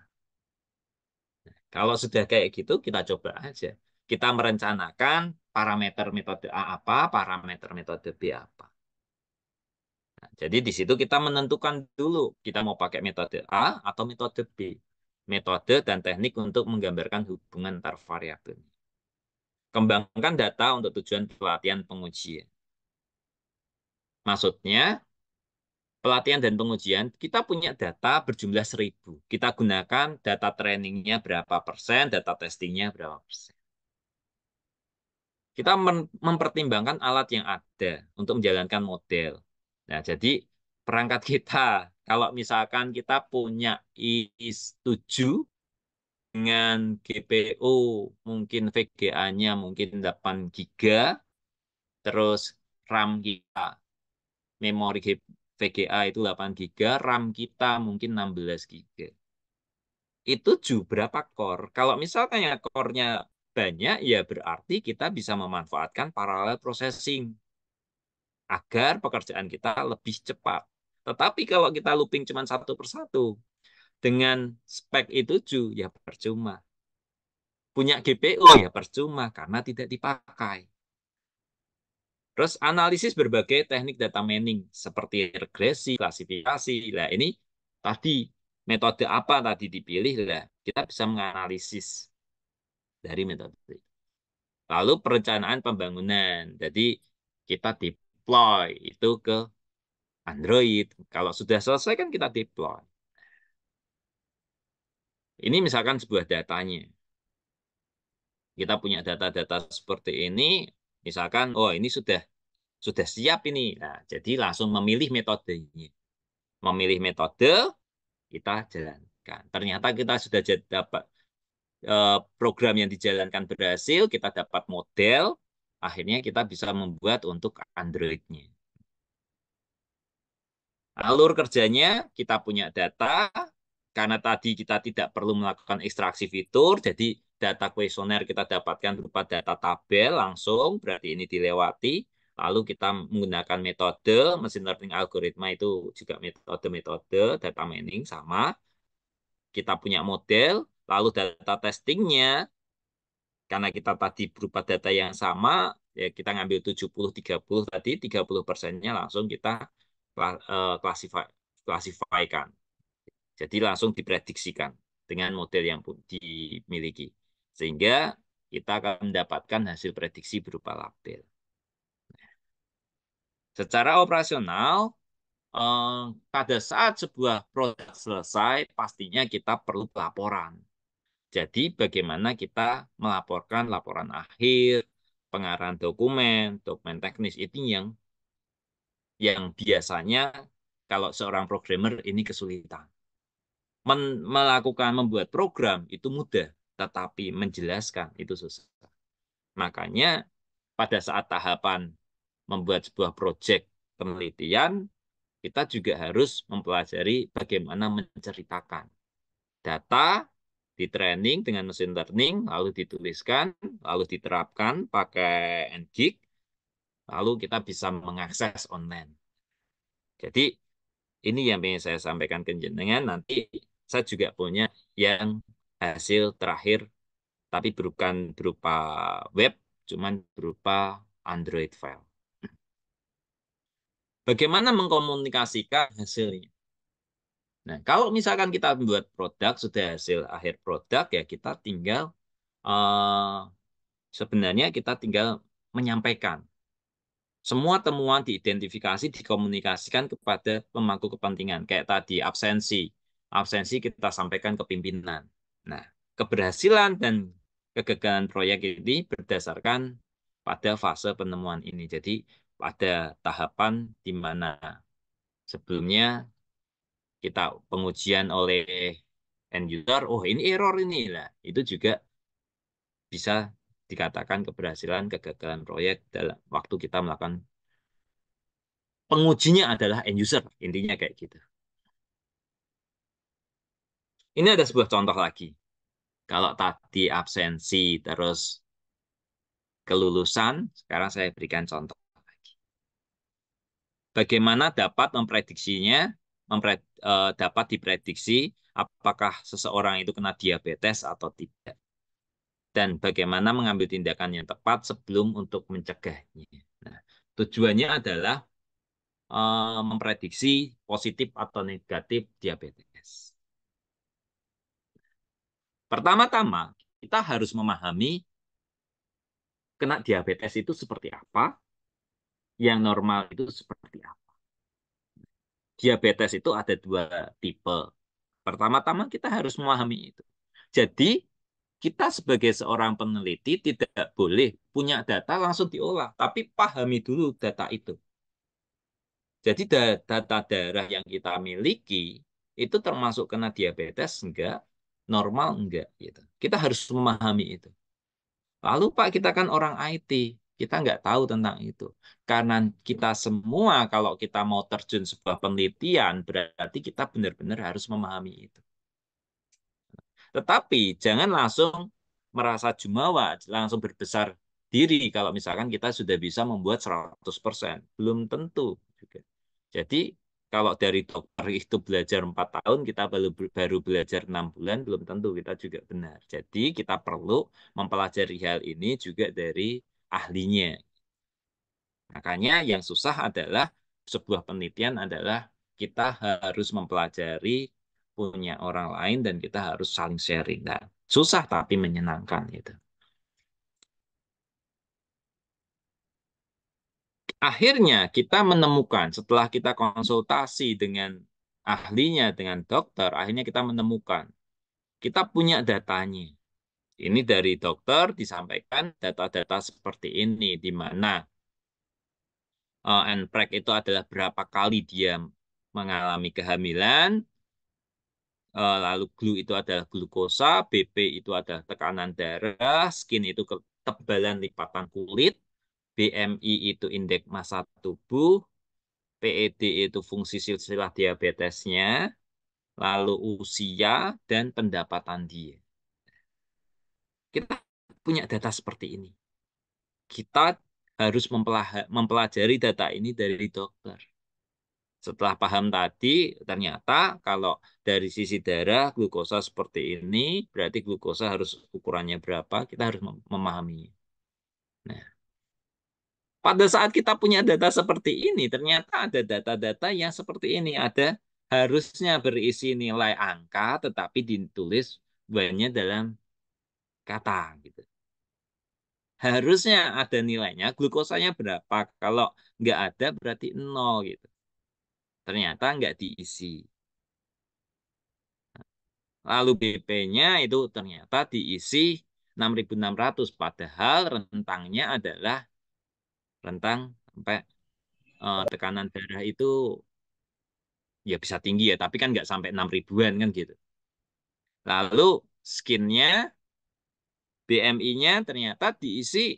S1: Kalau sudah kayak gitu, kita coba aja. Kita merencanakan parameter metode A apa, parameter metode B apa. Nah, jadi di situ kita menentukan dulu, kita mau pakai metode A atau metode B. Metode dan teknik untuk menggambarkan hubungan antar variabel. Kembangkan data untuk tujuan pelatihan pengujian. Maksudnya, pelatihan dan pengujian, kita punya data berjumlah 1.000. Kita gunakan data trainingnya berapa persen, data testingnya berapa persen. Kita mempertimbangkan alat yang ada untuk menjalankan model. Nah, jadi perangkat kita, kalau misalkan kita punya i7 dengan GPU, mungkin VGA-nya mungkin 8 GB, terus RAM kita, memori VGA itu 8 GB, RAM kita mungkin 16 GB. Itu berapa core? Kalau misalkan yang core-nya banyak, ya berarti kita bisa memanfaatkan parallel processing agar pekerjaan kita lebih cepat. Tetapi kalau kita looping cuma satu persatu, dengan spek I7 ya percuma. Punya GPU ya percuma karena tidak dipakai. Terus analisis berbagai teknik data mining seperti regresi, klasifikasi. Nah, ini tadi metode apa tadi dipilih lah. Kita bisa menganalisis dari metode itu. Lalu perencanaan pembangunan. Jadi kita deploy itu ke Android. Kalau sudah selesai kan kita deploy. Ini misalkan sebuah datanya. Kita punya data-data seperti ini, misalkan, oh ini sudah siap ini. Nah, jadi langsung memilih metodenya. Memilih metode, kita jalankan. Ternyata kita sudah dapat program yang dijalankan berhasil, kita dapat model, akhirnya kita bisa membuat untuk Android-nya. Alur kerjanya, kita punya data, karena tadi kita tidak perlu melakukan ekstraksi fitur, jadi data kuesioner kita dapatkan berupa data tabel langsung, berarti ini dilewati, lalu kita menggunakan metode, machine learning algoritma itu juga metode-metode, data mining sama, kita punya model, lalu data testingnya, karena kita tadi berupa data yang sama, ya kita ngambil 70-30 tadi, 30%-nya langsung kita klasifikasikan. Jadi langsung diprediksikan dengan model yang dimiliki. Sehingga kita akan mendapatkan hasil prediksi berupa label. Secara operasional, pada saat sebuah produk selesai, pastinya kita perlu laporan. Jadi bagaimana kita melaporkan laporan akhir, pengarahan dokumen, dokumen teknis itu yang biasanya kalau seorang programmer ini kesulitan. Melakukan membuat program itu mudah, tetapi menjelaskan itu susah. Makanya pada saat tahapan membuat sebuah proyek penelitian, kita juga harus mempelajari bagaimana menceritakan data di training dengan mesin learning, lalu dituliskan, lalu diterapkan pakai NGIG, lalu kita bisa mengakses online. Jadi ini yang ingin saya sampaikan ke jenengan. Nanti saya juga punya yang hasil terakhir, tapi bukan berupa web, cuman berupa Android file. Bagaimana mengkomunikasikan hasilnya? Nah, kalau misalkan kita membuat produk, sudah hasil akhir produk, ya kita tinggal, sebenarnya kita tinggal menyampaikan. Semua temuan diidentifikasi, dikomunikasikan kepada pemangku kepentingan. Kayak tadi, absensi. Absensi kita sampaikan ke pimpinan. Nah, keberhasilan dan kegagalan proyek ini berdasarkan pada fase penemuan ini. Jadi, pada tahapan di mana sebelumnya kita pengujian oleh end user, oh ini error ini lah. Itu juga bisa dikatakan keberhasilan kegagalan proyek dalam waktu kita melakukan pengujinya adalah end user, intinya kayak gitu. Ini ada sebuah contoh lagi. Kalau tadi absensi terus kelulusan, sekarang saya berikan contoh lagi. Bagaimana dapat memprediksinya, dapat diprediksi apakah seseorang itu kena diabetes atau tidak. Dan bagaimana mengambil tindakan yang tepat sebelum untuk mencegahnya. Nah, tujuannya adalah memprediksi positif atau negatif diabetes. Pertama-tama, kita harus memahami kena diabetes itu seperti apa, yang normal itu seperti apa. Diabetes itu ada dua tipe. Pertama-tama kita harus memahami itu. Jadi, kita sebagai seorang peneliti tidak boleh punya data langsung diolah, tapi pahami dulu data itu. Jadi data darah yang kita miliki itu termasuk kena diabetes enggak, normal enggak gitu. Kita harus memahami itu. Lalu Pak, kita kan orang IT, kita nggak tahu tentang itu. Karena kita semua kalau kita mau terjun sebuah penelitian, berarti kita benar-benar harus memahami itu. Tetapi jangan langsung merasa jumawa, langsung berbesar diri kalau misalkan kita sudah bisa membuat 100%. Belum tentu juga. Jadi kalau dari dokter itu belajar 4 tahun, kita baru belajar 6 bulan, belum tentu kita juga benar. Jadi kita perlu mempelajari hal ini juga dari ahlinya. Makanya yang susah adalah sebuah penelitian adalah kita harus mempelajari punya orang lain dan kita harus saling sharing. Nah, susah tapi menyenangkan gitu. Akhirnya kita menemukan setelah kita konsultasi dengan ahlinya, dengan dokter, akhirnya kita menemukan kita punya datanya. Ini dari dokter disampaikan data-data seperti ini, di mana NPREG itu adalah berapa kali dia mengalami kehamilan, lalu GLU itu adalah glukosa, BP itu adalah tekanan darah, skin itu ketebalan lipatan kulit, BMI itu indeks massa tubuh, PED itu fungsi silsilah diabetesnya, lalu usia, dan pendapatan dia. Kita punya data seperti ini. Kita harus mempelajari data ini dari dokter. Setelah paham tadi, ternyata kalau dari sisi darah, glukosa seperti ini, berarti glukosa harus ukurannya berapa, kita harus memahami. Nah, pada saat kita punya data seperti ini, ternyata ada data-data yang seperti ini. Ada harusnya berisi nilai angka, tetapi ditulis banyak dalam kata. Gitu. Harusnya ada nilainya, glukosanya berapa. Kalau nggak ada, berarti nol. Gitu. Ternyata nggak diisi. Lalu BP-nya itu ternyata diisi 6.600, padahal rentangnya adalah rentang sampai tekanan darah itu ya bisa tinggi ya, tapi kan nggak sampai 6 ribuan kan gitu. Lalu skinnya, BMI-nya ternyata diisi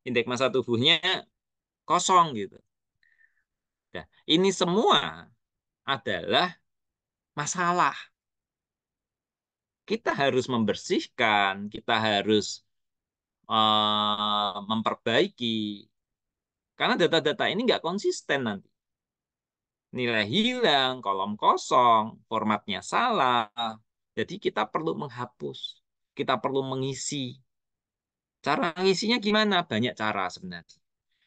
S1: indeks massa tubuhnya kosong gitu. Nah, ini semua adalah masalah. Kita harus membersihkan, kita harus memperbaiki. Karena data-data ini nggak konsisten nanti. Nilai hilang, kolom kosong, formatnya salah. Jadi kita perlu menghapus, kita perlu mengisi. Cara ngisinya gimana? Banyak cara sebenarnya.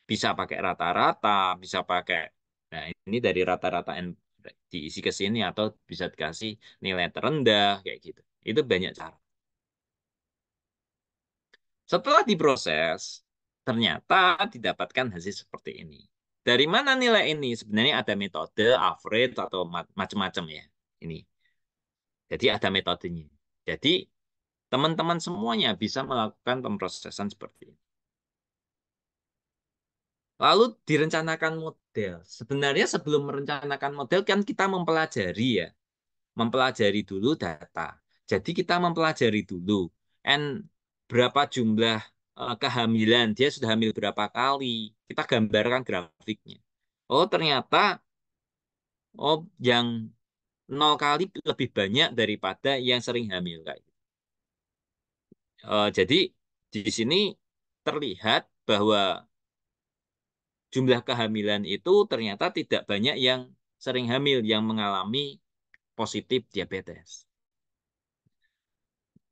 S1: Bisa pakai rata-rata, bisa pakai, nah ini dari rata-rata diisi ke sini atau bisa dikasih nilai terendah kayak gitu. Itu banyak cara. Setelah diproses, ternyata didapatkan hasil seperti ini. Dari mana nilai ini? Sebenarnya ada metode, average, atau macam-macam ya. Ini. Jadi ada metodenya. Jadi teman-teman semuanya bisa melakukan pemrosesan seperti ini. Lalu direncanakan model. Sebenarnya sebelum merencanakan model kan kita mempelajari ya. Mempelajari dulu data. Jadi kita mempelajari dulu. And berapa jumlah kehamilan. Dia sudah hamil berapa kali. Kita gambarkan grafiknya. Oh ternyata oh yang 0 kali lebih banyak daripada yang sering hamil. Jadi di sini terlihat bahwa jumlah kehamilan itu ternyata tidak banyak yang sering hamil yang mengalami positif diabetes.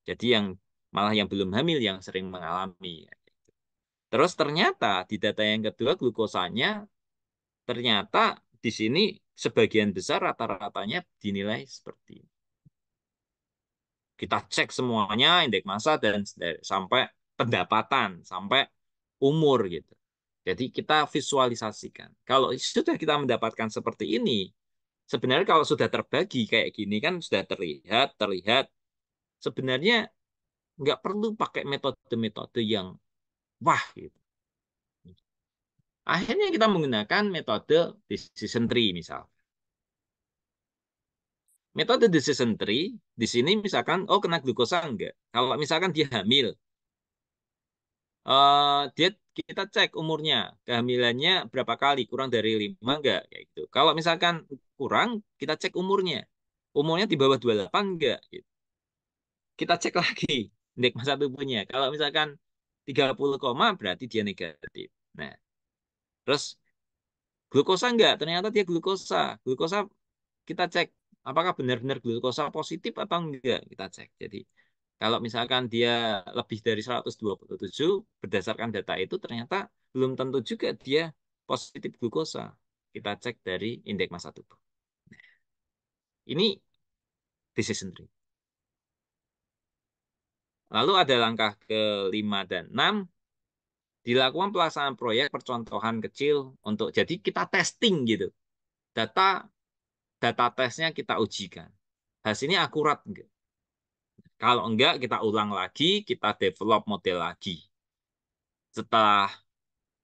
S1: Jadi yang malah yang belum hamil yang sering mengalami. Terus ternyata di data yang kedua glukosanya ternyata di sini sebagian besar rata-ratanya dinilai seperti ini. Kita cek semuanya indeks massa dan sampai pendapatan, sampai umur gitu. Jadi kita visualisasikan. Kalau sudah kita mendapatkan seperti ini, sebenarnya kalau sudah terbagi kayak gini kan sudah terlihat, terlihat. Sebenarnya nggak perlu pakai metode-metode yang wah gitu. Akhirnya kita menggunakan metode decision tree misal. Metode decision tree di sini misalkan oh kena glukosa enggak. Kalau misalkan dia hamil, dia kita cek umurnya, kehamilannya berapa kali, kurang dari 5 enggak kayak gitu. Kalau misalkan kurang, kita cek umurnya. Umurnya di bawah 28 enggak gitu. Kita cek lagi. indeks massa tubuhnya. Kalau misalkan 30 koma berarti dia negatif. Nah, terus glukosa enggak, ternyata dia glukosa. Glukosa kita cek apakah benar-benar glukosa positif atau enggak, kita cek. Jadi kalau misalkan dia lebih dari 127 berdasarkan data itu ternyata belum tentu juga dia positif glukosa. Kita cek dari indeks massa tubuh. Ini decision tree. Lalu ada langkah ke-5 dan 6, dilakukan pelaksanaan proyek percontohan kecil untuk jadi kita testing gitu. Data data tesnya kita ujikan. Hasilnya akurat enggak? Kalau enggak, kita ulang lagi, kita develop model lagi. Setelah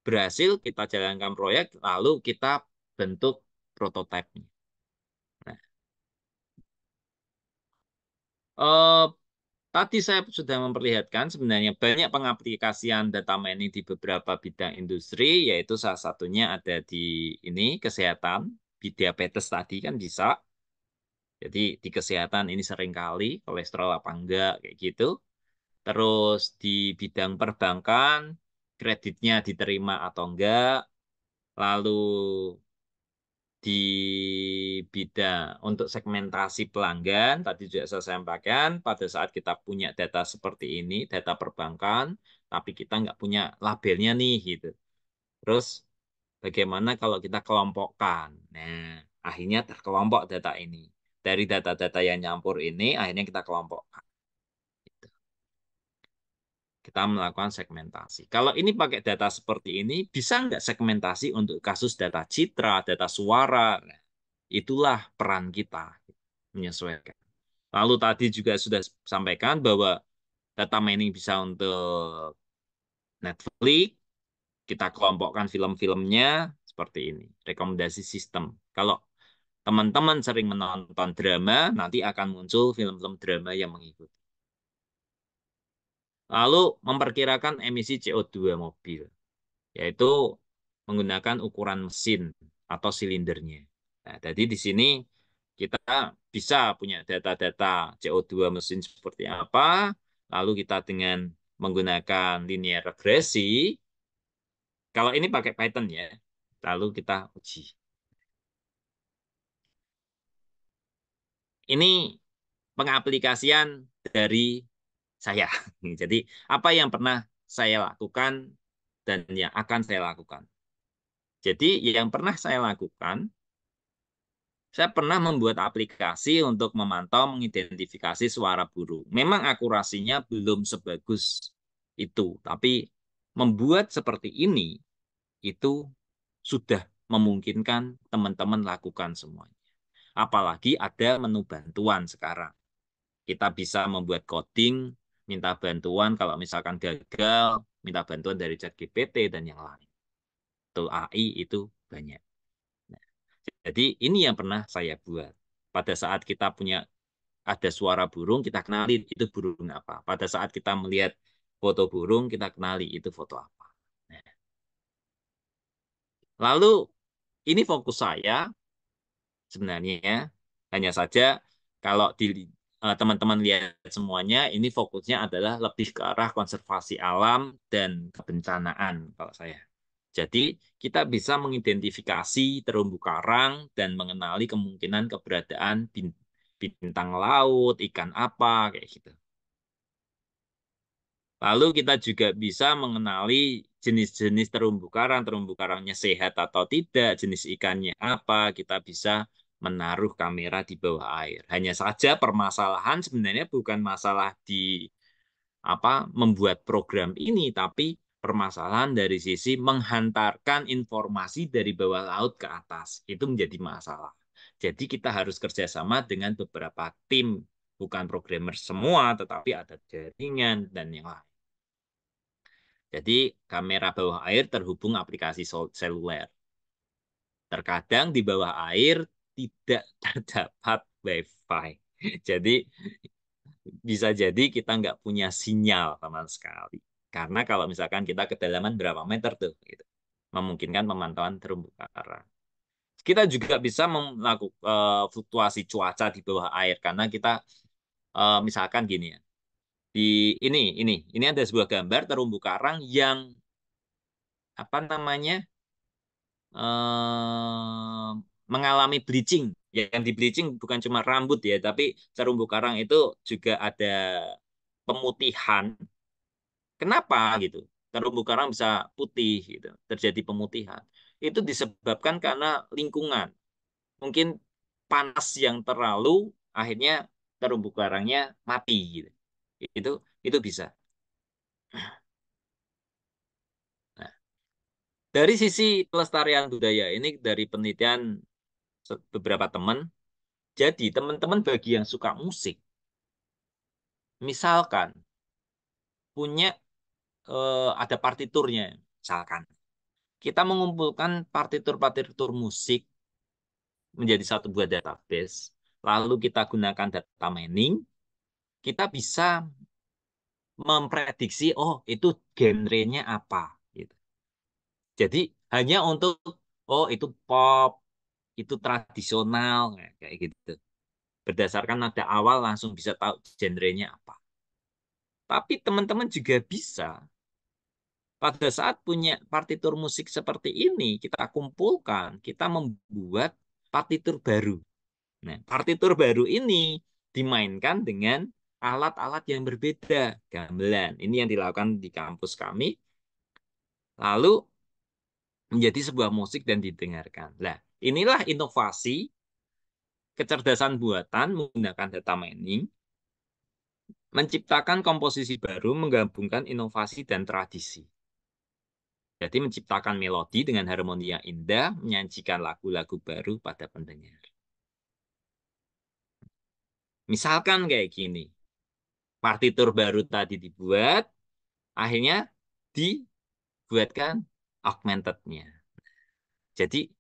S1: berhasil, kita jalankan proyek, lalu kita bentuk prototipenya. Nah, eh, tadi saya sudah memperlihatkan sebenarnya banyak pengaplikasian data mining di beberapa bidang industri, yaitu salah satunya ada di ini kesehatan, di diabetes tadi kan bisa. Jadi di kesehatan ini seringkali kolesterol apa enggak kayak gitu. Terus di bidang perbankan, kreditnya diterima atau enggak. Lalu di bidang untuk segmentasi pelanggan, tadi juga saya sampaikan, pada saat kita punya data seperti ini, data perbankan, tapi kita nggak punya labelnya nih, gitu. Terus bagaimana kalau kita kelompokkan? Nah, akhirnya terkelompok data ini. Dari data-data yang nyampur ini, akhirnya kita kelompokkan. Gitu. Kita melakukan segmentasi. Kalau ini pakai data seperti ini, bisa nggak segmentasi untuk kasus data citra, data suara? Nah, itulah peran kita menyesuaikan. Lalu tadi juga sudah sampaikan bahwa data mining bisa untuk Netflix, kita kelompokkan film-filmnya seperti ini, rekomendasi sistem. Kalau teman-teman sering menonton drama, nanti akan muncul film-film drama yang mengikuti. Lalu memperkirakan emisi CO2 mobil, yaitu menggunakan ukuran mesin atau silindernya. Nah, jadi di sini kita bisa punya data-data CO2 mesin seperti apa, lalu kita dengan menggunakan linear regresi, kalau ini pakai Python ya, lalu kita uji. Ini pengaplikasian dari saya. Jadi apa yang pernah saya lakukan dan yang akan saya lakukan. Jadi yang pernah saya lakukan, saya pernah membuat aplikasi untuk memantau mengidentifikasi suara burung. Memang akurasinya belum sebagus itu, tapi membuat seperti ini itu sudah memungkinkan teman-teman lakukan semuanya. Apalagi ada menu bantuan sekarang. Kita bisa membuat coding, minta bantuan kalau misalkan gagal, minta bantuan dari ChatGPT dan yang lain. Tool AI itu banyak. Jadi ini yang pernah saya buat. Pada saat kita punya ada suara burung, kita kenali itu burung apa. Pada saat kita melihat foto burung, kita kenali itu foto apa. Nah, lalu ini fokus saya sebenarnya ya. Hanya saja kalau di teman-teman lihat semuanya, ini fokusnya adalah lebih ke arah konservasi alam dan kebencanaan kalau saya. Jadi kita bisa mengidentifikasi terumbu karang dan mengenali kemungkinan keberadaan bintang laut, ikan apa, kayak gitu. Lalu kita juga bisa mengenali jenis-jenis terumbu terumbu karangnya sehat atau tidak, jenis ikannya apa, kita bisa menaruh kamera di bawah air. Hanya saja permasalahan sebenarnya bukan masalah di membuat program ini, tapi permasalahan dari sisi menghantarkan informasi dari bawah laut ke atas. Itu menjadi masalah. Jadi kita harus kerjasama dengan beberapa tim, bukan programmer semua, tetapi ada jaringan dan yang lain. Jadi kamera bawah air terhubung aplikasi seluler. Terkadang di bawah air tidak terdapat WiFi. Jadi bisa jadi kita nggak punya sinyal sama sekali. Karena kalau misalkan kita kedalaman berapa meter tuh, gitu, memungkinkan pemantauan terumbu karang. Kita juga bisa melakukan fluktuasi cuaca di bawah air karena kita misalkan gini ya, Di ini ada sebuah gambar terumbu karang yang apa namanya eh, mengalami bleaching. Yang di bleaching bukan cuma rambut ya, tapi terumbu karang itu juga ada pemutihan. Kenapa gitu? Terumbu karang bisa putih gitu, terjadi pemutihan. Itu disebabkan karena lingkungan. Mungkin panas yang terlalu akhirnya terumbu karangnya mati gitu. Itu itu bisa. Nah, dari sisi pelestarian budaya ini dari penelitian beberapa teman, jadi teman-teman bagi yang suka musik, misalkan punya ada partiturnya, misalkan kita mengumpulkan partitur-partitur musik menjadi satu buah database, lalu kita gunakan data mining, kita bisa memprediksi, oh itu genrenya apa, gitu. Jadi hanya untuk, oh itu pop, itu tradisional, kayak gitu. Berdasarkan nada awal langsung bisa tahu genrenya apa. Tapi teman-teman juga bisa pada saat punya partitur musik seperti ini, kita kumpulkan, kita membuat partitur baru. Nah, partitur baru ini dimainkan dengan alat-alat yang berbeda, gamelan. Ini yang dilakukan di kampus kami, lalu menjadi sebuah musik dan didengarkan. Nah, inilah inovasi kecerdasan buatan menggunakan data mining, menciptakan komposisi baru, menggabungkan inovasi dan tradisi. Jadi menciptakan melodi dengan harmoni yang indah, menyajikan lagu-lagu baru pada pendengar. Misalkan kayak gini, partitur baru tadi dibuat, akhirnya dibuatkan augmented-nya. Jadi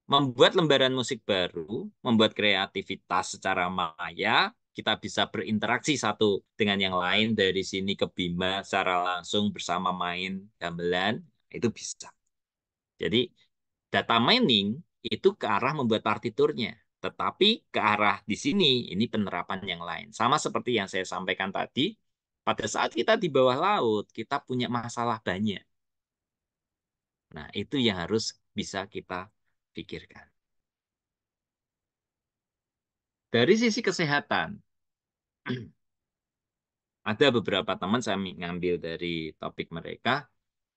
S1: membuat lembaran musik baru, membuat kreativitas secara maya, kita bisa berinteraksi satu dengan yang lain dari sini ke Bima secara langsung bersama main gamelan, itu bisa. Jadi data mining itu ke arah membuat partiturnya, tetapi ke arah di sini ini penerapan yang lain. Sama seperti yang saya sampaikan tadi, pada saat kita di bawah laut, kita punya masalah banyak. Nah, itu yang harus bisa kita pikirkan. Dari sisi kesehatan, ada beberapa teman saya ngambil dari topik mereka.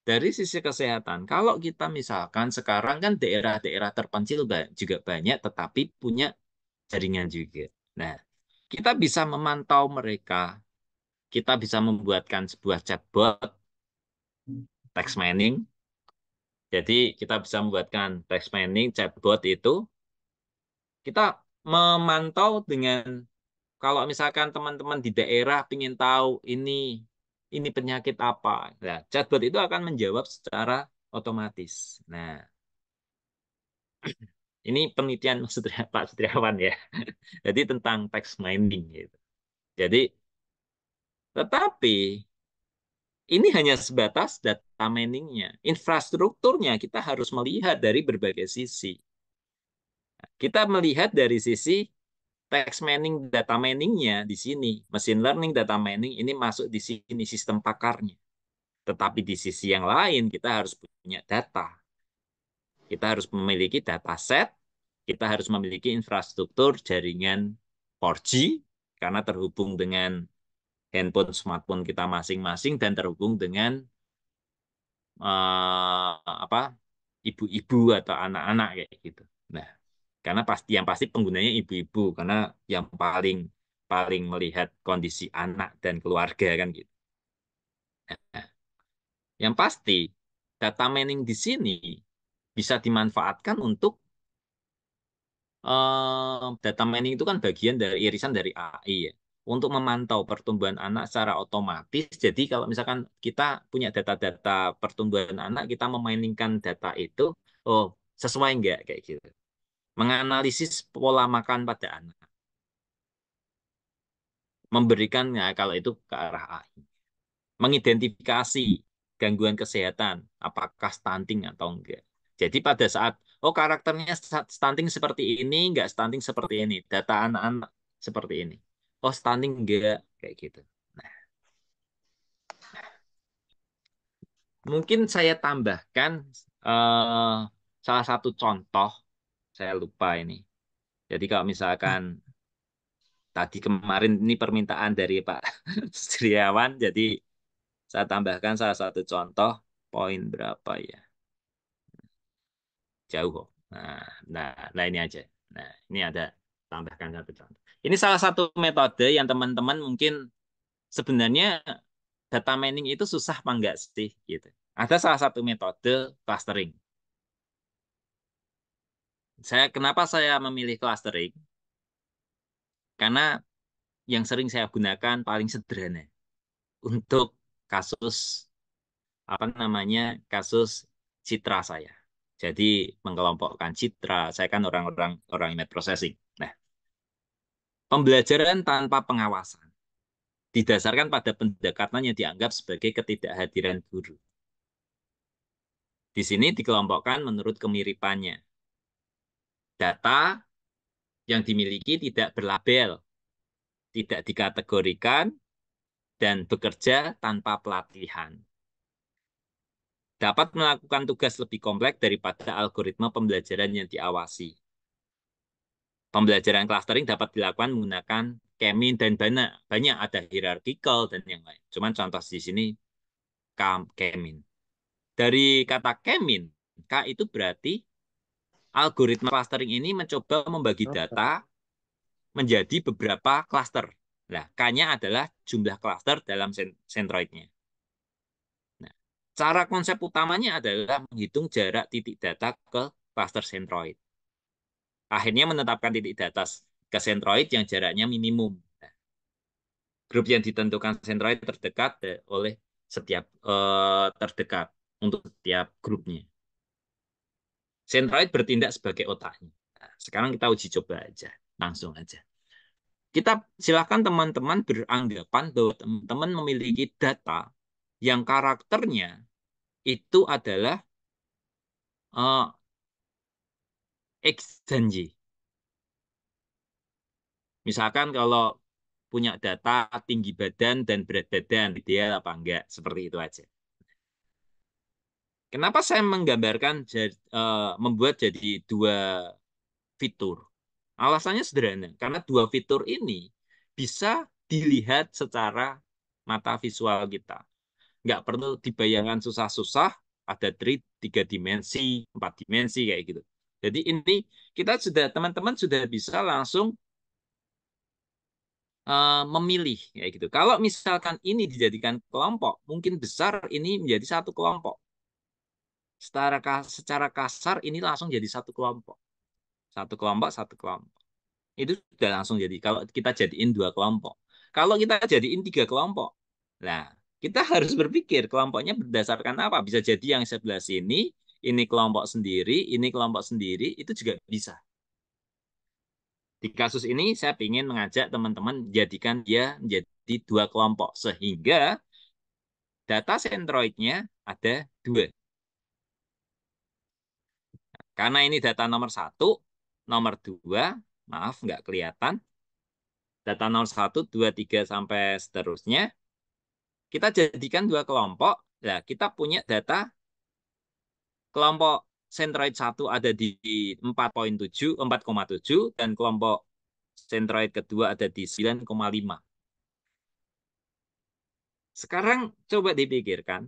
S1: Dari sisi kesehatan, kalau kita misalkan sekarang kan daerah-daerah terpencil juga banyak, tetapi punya jaringan juga. Nah, kita bisa memantau mereka, kita bisa membuatkan sebuah chatbot, text mining. Jadi kita bisa membuatkan text mining, chatbot itu, kita memantau dengan, kalau misalkan teman-teman di daerah ingin tahu ini penyakit apa, nah, chatbot itu akan menjawab secara otomatis. Nah, ini penelitian Pak Sutriawan ya. Jadi tentang text mining gitu. Jadi, tetapi ini hanya sebatas data miningnya. Infrastrukturnya kita harus melihat dari berbagai sisi. Kita melihat dari sisi text mining, data miningnya di sini. Machine learning, data mining ini masuk di sini sistem pakarnya. Tetapi di sisi yang lain kita harus punya data. Kita harus memiliki dataset, kita harus memiliki infrastruktur jaringan 4G karena terhubung dengan handphone smartphone kita masing-masing dan terhubung dengan apa ibu-ibu atau anak-anak kayak gitu. Nah, karena pasti yang pasti penggunanya ibu-ibu karena yang paling paling melihat kondisi anak dan keluarga kan gitu. Nah, yang pasti data mining di sini bisa dimanfaatkan untuk data mining itu kan bagian dari irisan dari AI ya. Untuk memantau pertumbuhan anak secara otomatis. Jadi kalau misalkan kita punya data-data pertumbuhan anak, kita memainingkan data itu, oh sesuai nggak kayak gitu. Menganalisis pola makan pada anak. Memberikan ya kalau itu ke arah AI. Mengidentifikasi gangguan kesehatan, apakah stunting atau enggak. Jadi pada saat, oh karakternya stunting seperti ini, enggak stunting seperti ini. Data anak-anak seperti ini. Oh stunting enggak, kayak gitu. Nah, Mungkin saya tambahkan eh, salah satu contoh, saya lupa ini. Jadi kalau misalkan tadi kemarin ini permintaan dari Pak Sriawan, jadi saya tambahkan salah satu contoh, poin berapa ya? Jauh kok. Nah, ini aja. Nah, ini ada tambahkan satu contoh. Ini salah satu metode yang teman-teman mungkin sebenarnya data mining itu susah apa enggak sih gitu. Ada salah satu metode clustering. Kenapa saya memilih clustering? Karena yang sering saya gunakan paling sederhana untuk kasus apa namanya kasus citra saya. Jadi mengelompokkan citra, saya kan orang image processing. Nah, pembelajaran tanpa pengawasan didasarkan pada pendekatan yang dianggap sebagai ketidakhadiran guru. Di sini dikelompokkan menurut kemiripannya. Data yang dimiliki tidak berlabel, tidak dikategorikan, dan bekerja tanpa pelatihan. Dapat melakukan tugas lebih kompleks daripada algoritma pembelajaran yang diawasi. Pembelajaran clustering dapat dilakukan menggunakan K-mean dan banyak ada hierarchical dan yang lain. Cuman contoh di sini K-mean. Dari kata K-mean, K itu berarti algoritma clustering ini mencoba membagi data menjadi beberapa cluster. Nah, K-nya adalah jumlah cluster dalam centroidnya. Nah, cara konsep utamanya adalah menghitung jarak titik data ke cluster centroid. Akhirnya menetapkan titik data ke centroid yang jaraknya minimum. Nah, grup yang ditentukan centroid terdekat oleh setiap terdekat untuk setiap grupnya. Centroid bertindak sebagai otaknya. Nah, sekarang kita uji coba aja, langsung aja. Kita silakan teman-teman beranggapan bahwa teman-teman memiliki data yang karakternya itu adalah X dan Y. Misalkan kalau punya data tinggi badan dan berat badan, ideal apa enggak, seperti itu aja. Kenapa saya membuat jadi dua fitur? Alasannya sederhana, karena dua fitur ini bisa dilihat secara mata visual kita. Nggak perlu dibayangkan susah-susah, ada tiga dimensi, empat dimensi, kayak gitu. Jadi ini teman-teman sudah bisa langsung memilih kayak gitu. Kalau misalkan ini dijadikan kelompok, mungkin besar ini menjadi satu kelompok. Secara kasar ini langsung jadi satu kelompok. Satu kelompok, satu kelompok. Itu sudah langsung jadi. Kalau kita jadiin dua kelompok. Kalau kita jadiin tiga kelompok, nah kita harus berpikir kelompoknya berdasarkan apa. Bisa jadi yang sebelah sini, ini kelompok sendiri, itu juga bisa. Di kasus ini saya ingin mengajak teman-teman jadikan dia menjadi dua kelompok. Sehingga data sentroidnya ada dua. Karena ini data nomor satu, nomor dua, maaf nggak kelihatan. Data nomor satu, dua, tiga, sampai seterusnya. Kita jadikan dua kelompok. Nah, kita punya data kelompok sentroid satu ada di 4,7 dan kelompok sentroid kedua ada di 9,5. Sekarang coba dipikirkan,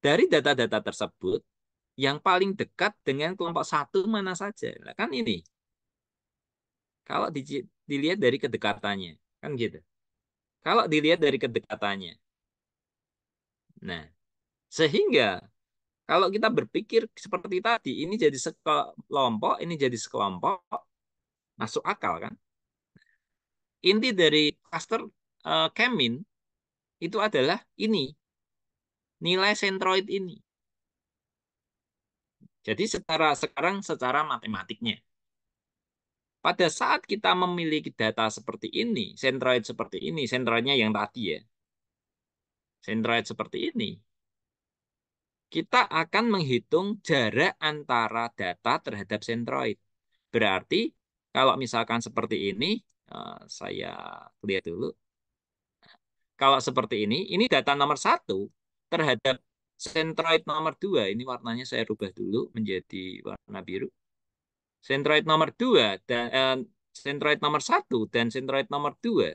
S1: dari data-data tersebut, yang paling dekat dengan kelompok satu mana saja? Nah, kan ini, kalau dilihat dari kedekatannya, kan gitu. Kalau dilihat dari kedekatannya, nah, sehingga kalau kita berpikir seperti tadi, ini jadi sekelompok, ini jadi sekelompok, masuk akal kan? Inti dari cluster Kemin itu adalah ini, nilai sentroid ini. Jadi secara matematiknya, pada saat kita memiliki data seperti ini, sentroidnya yang tadi ya, sentroid seperti ini, kita akan menghitung jarak antara data terhadap sentroid. Berarti kalau misalkan seperti ini, saya lihat dulu. Kalau seperti ini data nomor satu terhadap Centroid nomor 2, ini warnanya saya rubah dulu menjadi warna biru. Centroid nomor 2 dan centroid nomor 1 dan centroid nomor 2.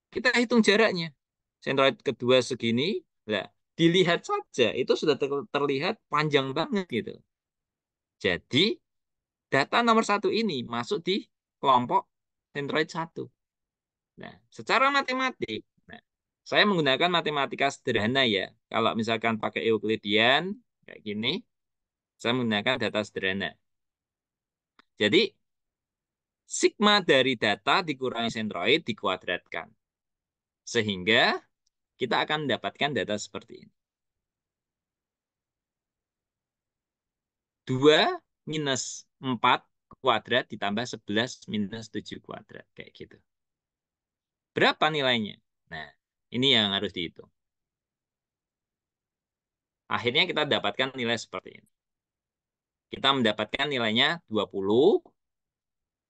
S1: Kita hitung jaraknya. Centroid kedua segini, lah dilihat saja itu sudah terlihat panjang banget gitu. Jadi data nomor 1 ini masuk di kelompok centroid 1. Nah, secara matematik, nah, saya menggunakan matematika sederhana ya. Kalau misalkan pakai Euclidean kayak gini, saya menggunakan data sederhana. Jadi sigma dari data dikurangi sentroid dikuadratkan. Sehingga kita akan mendapatkan data seperti ini. 2 minus 4 kuadrat ditambah 11 minus 7 kuadrat. Kayak gitu. Berapa nilainya? Nah, ini yang harus dihitung. Akhirnya kita dapatkan nilai seperti ini. Kita mendapatkan nilainya 20,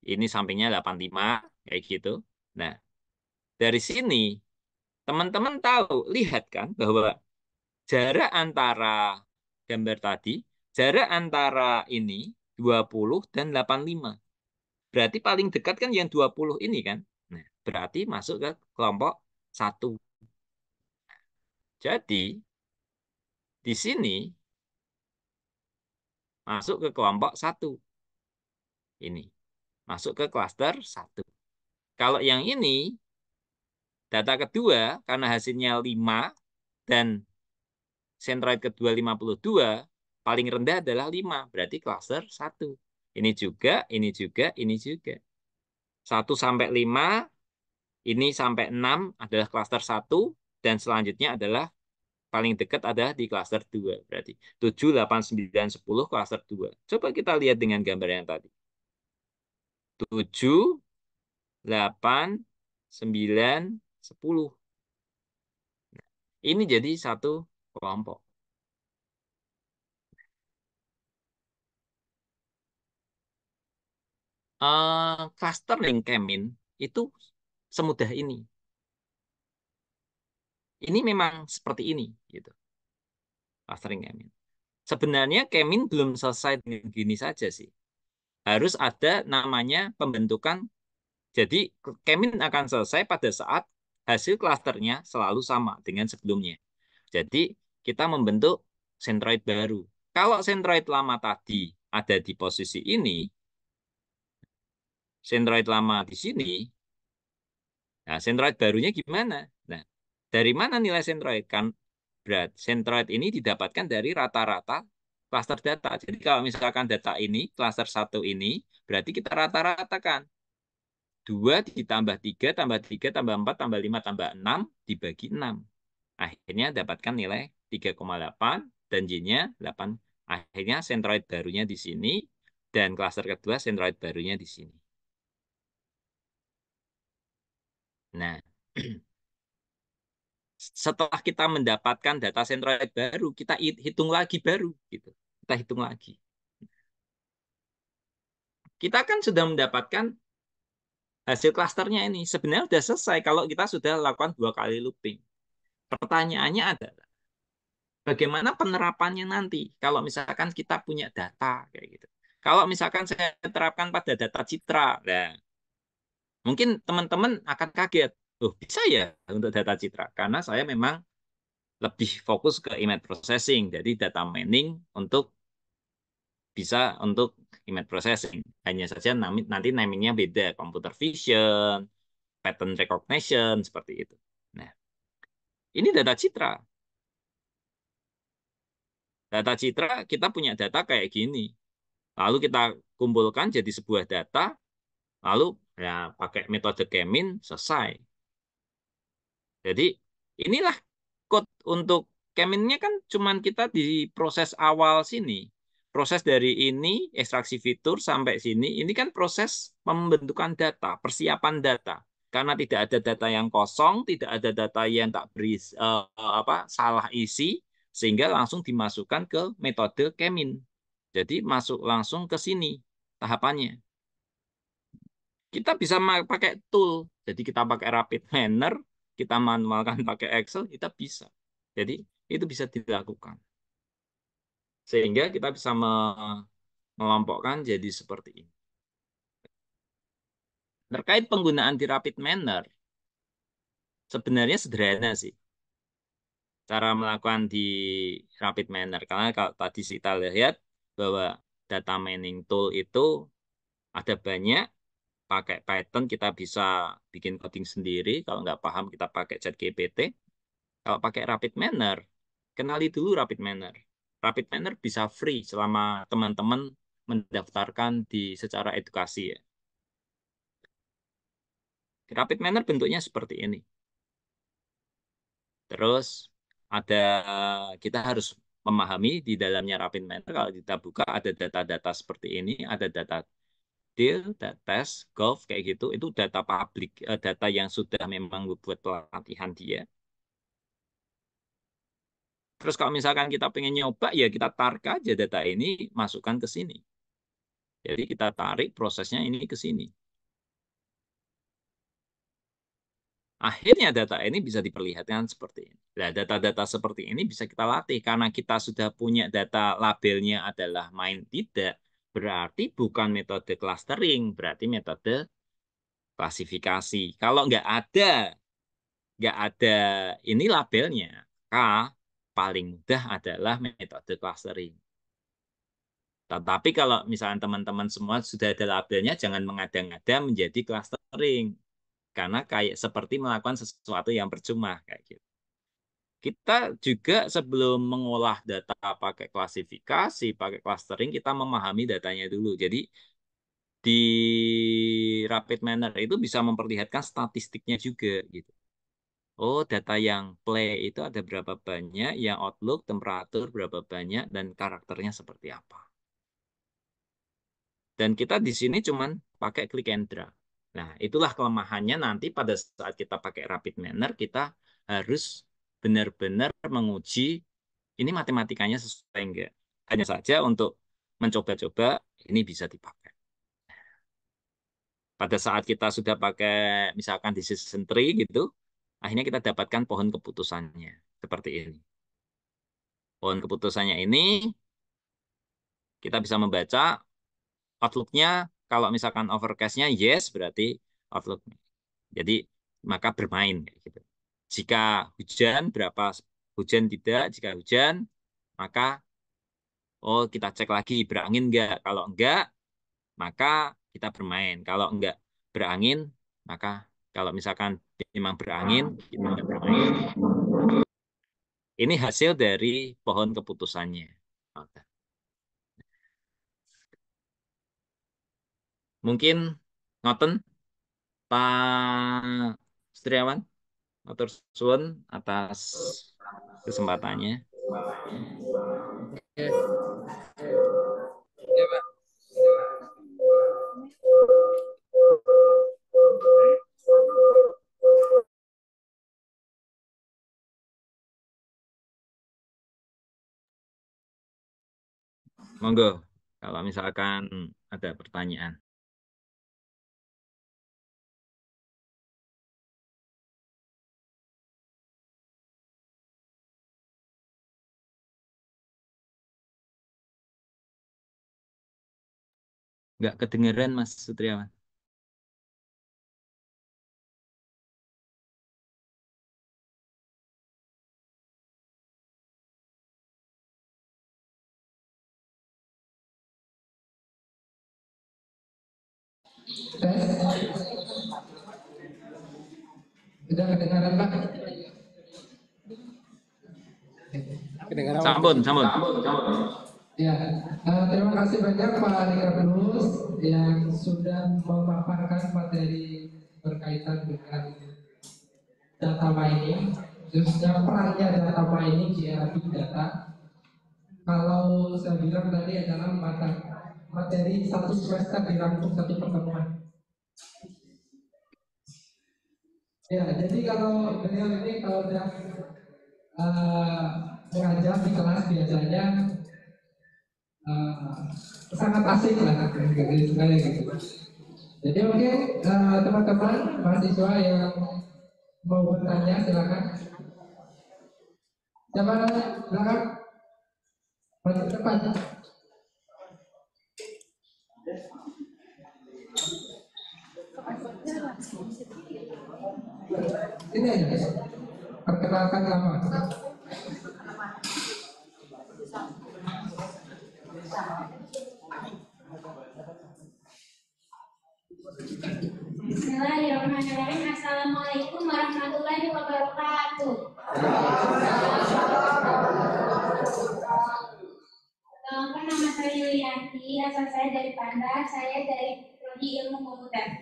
S1: ini sampingnya 85, kayak gitu. Nah, dari sini teman-teman tahu, lihat kan bahwa jarak antara gambar tadi, jarak antara ini 20 dan 85. Berarti paling dekat kan yang 20 ini kan. Nah, berarti masuk ke kelompok 1. Jadi, di sini masuk ke kelompok 1. Ini. Masuk ke klaster 1. Kalau yang ini, data kedua, karena hasilnya 5, dan sentroid kedua 52, paling rendah adalah 5. Berarti klaster 1. Ini juga, ini juga, ini juga. 1 sampai 5, ini sampai 6 adalah klaster 1, dan selanjutnya adalah paling dekat adalah di klaster 2. Berarti 7, 8, 9, 10 klaster 2. Coba kita lihat dengan gambar yang tadi. 7, 8, 9, 10. Ini jadi satu kelompok. Clustering Kemin itu semudah ini. Ini memang seperti ini, gitu. Clustering Kemin. Sebenarnya Kemin belum selesai dengan gini saja sih. Harus ada namanya pembentukan. Jadi Kemin akan selesai pada saat hasil klasternya selalu sama dengan sebelumnya. Jadi kita membentuk sentroid baru. Kalau sentroid lama tadi ada di posisi ini, sentroid lama di sini, nah sentroid barunya gimana? Nah, dari mana nilai sentroid? Kan berat sentroid ini didapatkan dari rata-rata klaster data. Jadi kalau misalkan data ini, klaster 1 ini, berarti kita rata-ratakan. 2 ditambah 3 tambah 3 tambah 4 tambah 5 tambah 6 dibagi 6. Akhirnya dapatkan nilai 3,8 dan Y-nya 8. Akhirnya sentroid barunya di sini dan klaster kedua sentroid barunya di sini. Nah, setelah kita mendapatkan data sentroid baru, kita hitung lagi baru gitu. Kita hitung lagi. Kita kan sudah mendapatkan hasil klasternya ini. Sebenarnya sudah selesai kalau kita sudah lakukan 2 kali looping. Pertanyaannya adalah bagaimana penerapannya nanti kalau misalkan kita punya data kayak gitu. Kalau misalkan saya terapkan pada data citra, nah, mungkin teman-teman akan kaget. Oh, bisa ya untuk data citra karena saya memang lebih fokus ke image processing, jadi data mining untuk bisa untuk image processing. Hanya saja nanti namingnya beda, computer vision, pattern recognition seperti itu. Nah, ini data citra. Data citra kita punya data kayak gini. Lalu kita kumpulkan jadi sebuah data, lalu ya pakai metode Kemin selesai. Jadi inilah code untuk Keminnya kan cuman kita di proses awal sini. Proses dari ini, ekstraksi fitur sampai sini, ini kan proses pembentukan data, persiapan data. Karena tidak ada data yang kosong, tidak ada data yang tak beri salah isi, sehingga langsung dimasukkan ke metode Kemin. Jadi masuk langsung ke sini tahapannya. Kita bisa pakai tool. Jadi kita pakai rapid manner, kita manualkan pakai Excel, kita bisa. Jadi itu bisa dilakukan. Sehingga kita bisa melompokkan jadi seperti ini. Terkait penggunaan di rapid manner, sebenarnya sederhana sih cara melakukan di rapid manner. Karena kalau tadi kita lihat bahwa data mining tool itu ada banyak, pakai Python kita bisa bikin coding sendiri. Kalau nggak paham kita pakai ChatGPT. Kalau pakai rapid manner, kenali dulu rapid manner. Rapid manner bisa free selama teman-teman mendaftarkan di secara edukasi ya. Rapid manner bentuknya seperti ini. Terus ada kita harus memahami di dalamnya rapid manner kalau kita buka ada data-data seperti ini, ada data deal, data test, golf kayak gitu. Itu data publik, data yang sudah memang buat pelatihan dia. Terus kalau misalkan kita pengen nyoba ya kita tarik aja data ini masukkan ke sini. Jadi kita tarik prosesnya ini ke sini. Akhirnya data ini bisa diperlihatkan seperti ini. Nah, data-data seperti ini bisa kita latih karena kita sudah punya data labelnya adalah main tidak, berarti bukan metode clustering, berarti metode klasifikasi. Kalau nggak ada ini labelnya, maka paling mudah adalah metode clustering. Tetapi kalau misalnya teman-teman semua sudah ada labelnya, jangan mengada-ngada menjadi clustering. Karena kayak seperti melakukan sesuatu yang percuma kayak gitu. Kita juga sebelum mengolah data pakai klasifikasi, pakai clustering, kita memahami datanya dulu. Jadi di rapid manner itu bisa memperlihatkan statistiknya juga gitu. Oh, data yang play itu ada berapa banyak, yang outlook, temperatur berapa banyak, dan karakternya seperti apa. Dan kita di sini cuman pakai click and drag. Nah, itulah kelemahannya nanti pada saat kita pakai rapid manner, kita harus benar-benar menguji ini matematikanya sesuai enggak. Hanya saja untuk mencoba-coba ini bisa dipakai. Pada saat kita sudah pakai misalkan decision tree gitu, akhirnya kita dapatkan pohon keputusannya seperti ini. Pohon keputusannya ini kita bisa membaca outlook-nya kalau misalkan overcast-nya yes berarti outlook. Jadi maka bermain kayak gitu. Jika hujan berapa hujan tidak, jika hujan maka oh kita cek lagi berangin enggak. Kalau enggak maka kita bermain. Kalau enggak berangin maka kalau misalkan memang berangin kita enggak bermain. Ini hasil dari pohon keputusannya. Oke. Mungkin ngoten Pak Setiawan, matur suwun atas kesempatannya.
S2: Ya, Pak.
S1: Monggo, kalau misalkan ada pertanyaan. Nggak kedengeran, Mas Sutriawan.
S2: Tes, sudah kedengaran Pak? Kedengaran Pak.
S1: Sampun, sampun.
S2: Ya, terima kasih banyak Pak Nikarnus yang sudah memaparkan materi berkaitan dengan data mining, khususnya perannya data mining di era big data. Kalau saya bilang tadi adalah materi satu semester dirangkum satu pertemuan. Ya, jadi kalau beliau ini kalau sudah mengajar di kelas biasanya uh, sangat asik lah gitu. Jadi oke, teman-teman mahasiswa yang mau bertanya silakan. Siapa silakan? Maju ke depan. Ini aja. Perkenalkan nama.
S3: Bismillahirrahmanirrahim. Assalamualaikum warahmatullahi wabarakatuh. Nama saya Yulianti, asal saya dari Bandar, saya dari Prodi Ilmu Komputer.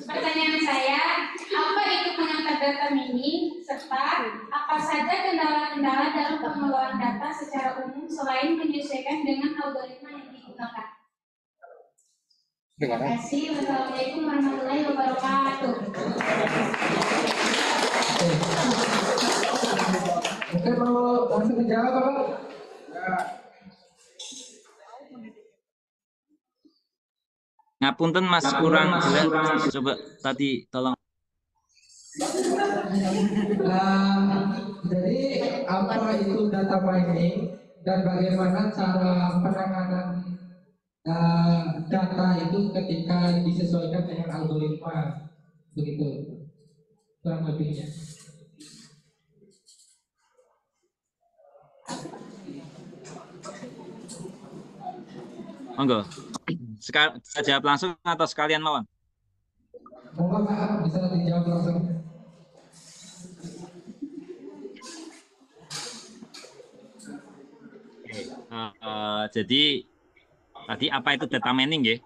S3: Pertanyaan saya, apa itu pengangkat data mining, serta apa saja kendala-kendala dalam pengelolaan data secara umum selain menyesuaikan dengan algoritma yang digunakan? Terima kasih. Wassalamualaikum warahmatullahi wabarakatuh.
S2: Mungkin mau langsung dijawab apa?
S1: Ngapunten Mas, kurang jelas. Coba tadi tolong.
S2: Jadi apa itu data mining dan bagaimana cara penanganan data itu ketika disesuaikan dengan algoritma, begitu kurang lebihnya.
S1: Monggo. Sekarang saya jawab langsung atau sekalian mawon?
S2: Monggo Pak, bisa dijawab langsung.
S1: Jadi tadi apa itu data mining ya?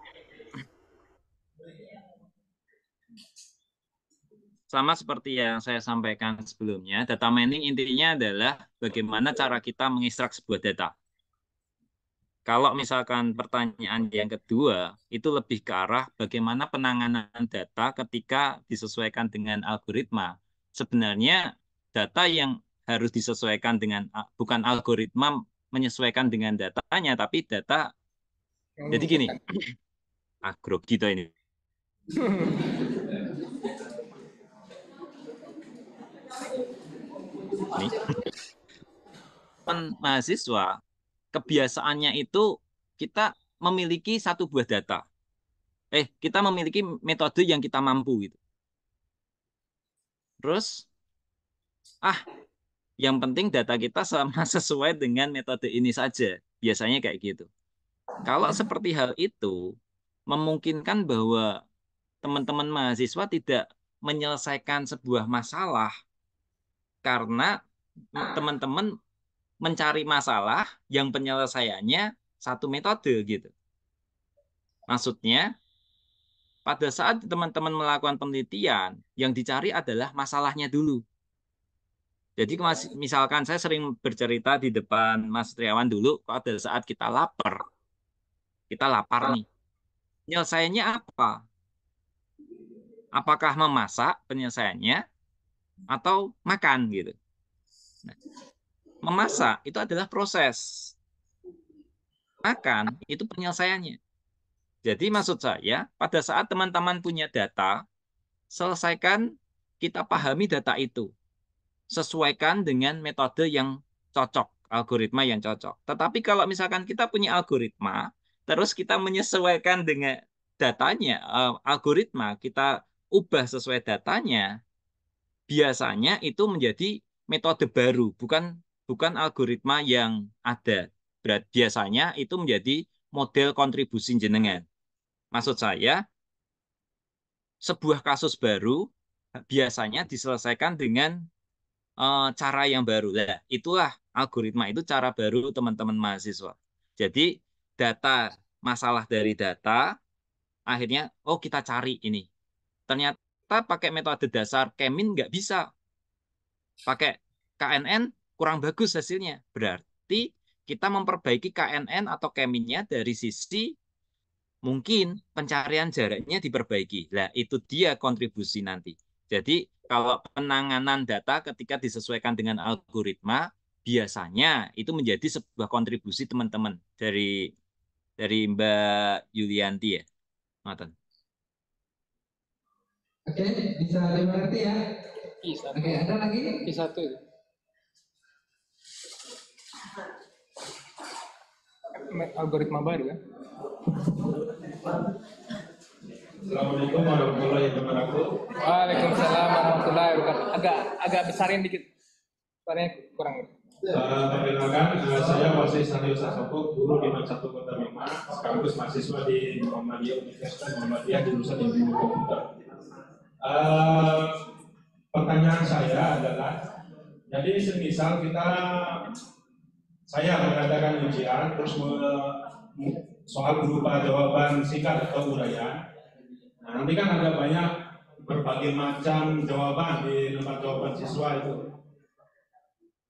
S1: Sama seperti yang saya sampaikan sebelumnya, data mining intinya adalah bagaimana cara kita mengekstrak sebuah data. Kalau misalkan pertanyaan yang kedua, itu lebih ke arah bagaimana penanganan data ketika disesuaikan dengan algoritma. Sebenarnya data yang harus disesuaikan dengan, bukan algoritma menyesuaikan dengan datanya, tapi data. Jadi gini, agrok gitu ini. Nih. Mahasiswa kebiasaannya itu kita memiliki satu buah data. Kita memiliki metode yang kita mampu gitu. Terus, yang penting data kita sama sesuai dengan metode ini saja. Biasanya kayak gitu. Kalau seperti hal itu, memungkinkan bahwa teman-teman mahasiswa tidak menyelesaikan sebuah masalah karena teman-teman mencari masalah yang penyelesaiannya satu metode gitu. Maksudnya, pada saat teman-teman melakukan penelitian, yang dicari adalah masalahnya dulu. Jadi misalkan saya sering bercerita di depan Mas Triawan dulu, pada saat kita lapar nih. Penyelesaiannya apa? Apakah memasak penyelesaiannya atau makan gitu? Nah, memasak itu adalah proses. Makan itu penyelesaiannya. Jadi maksud saya, pada saat teman-teman punya data, selesaikan kita pahami data itu. Sesuaikan dengan metode yang cocok, algoritma yang cocok. Tetapi kalau misalkan kita punya algoritma, terus kita menyesuaikan dengan datanya, algoritma kita ubah sesuai datanya, biasanya itu menjadi metode baru, bukan algoritma yang ada. Biasanya itu menjadi model kontribusi jenengan. Maksud saya, sebuah kasus baru biasanya diselesaikan dengan cara yang baru. Nah, itulah algoritma itu cara baru teman-teman mahasiswa. Jadi data, masalah dari data, akhirnya kita cari ini. Ternyata pakai metode dasar Kemin nggak bisa. Pakai KNN kurang bagus hasilnya. Berarti kita memperbaiki KNN atau Keminnya dari sisi mungkin pencarian jaraknya diperbaiki. Nah, itu dia kontribusi nanti. Jadi, kalau penanganan data ketika disesuaikan dengan algoritma, biasanya itu menjadi sebuah kontribusi teman-teman dari Mbak Yulianti ya. Maten.
S2: Oke, bisa dimengerti ya? Oke, ada lagi?
S4: Satu. algoritma baru kan?
S5: Assalamualaikum warahmatullahi wabarakatuh.
S4: Waalaikumsalam warahmatullahi wabarakatuh. Agak besarin dikit. Suaranya kurang.
S5: Perkenalkan, saya Wasis Sanil Sasoko, guru di Mansatu Kota Bima, sekaligus mahasiswa di Muhammadiyah Universitas Muhammadiyah jurusan Ilmu Komputer. Pertanyaan saya adalah, jadi semisal saya mengadakan ujian, terus soal berupa jawaban singkat atau uraian. Nah, nanti kan ada banyak berbagai macam jawaban di lembar jawaban siswa itu.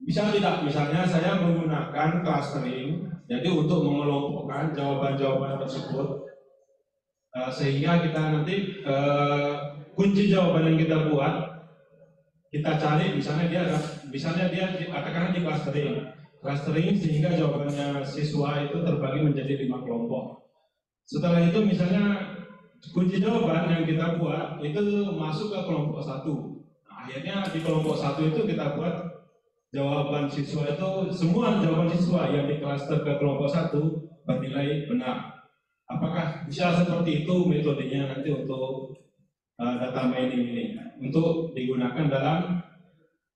S5: Bisa tidak misalnya saya menggunakan clustering, jadi untuk mengelompokkan jawaban-jawaban tersebut, sehingga kita nanti kunci jawaban yang kita buat, kita cari misalnya dia katakanlah di clustering sehingga jawabannya siswa itu terbagi menjadi 5 kelompok. Setelah itu misalnya kunci jawaban yang kita buat itu masuk ke kelompok 1. Nah, akhirnya di kelompok 1 itu kita buat jawaban siswa itu, semua jawaban siswa yang diklaster ke kelompok 1 bernilai benar. Apakah bisa seperti itu metodenya nanti untuk data mining ini, untuk digunakan dalam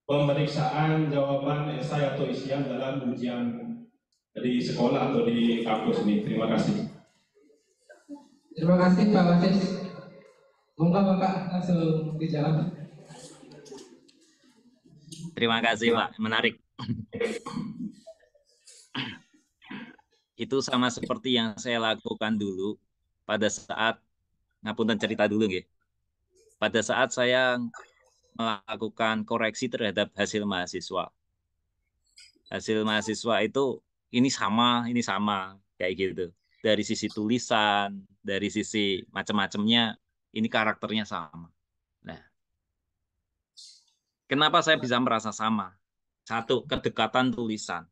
S5: pemeriksaan jawaban esai atau isian dalam ujian di sekolah atau di kampus ini? Terima kasih.
S2: Terima kasih Pak Wasis. Monggo Bapak langsung dijawab.
S1: Terima kasih Pak, menarik. Itu sama seperti yang saya lakukan dulu pada saat, ngapunten cerita dulu nggih. Pada saat saya melakukan koreksi terhadap hasil mahasiswa. Hasil mahasiswa itu ini sama, kayak gitu. Dari sisi tulisan, dari sisi macam-macamnya, ini karakternya sama. Nah, kenapa saya bisa merasa sama? Satu, kedekatan tulisan.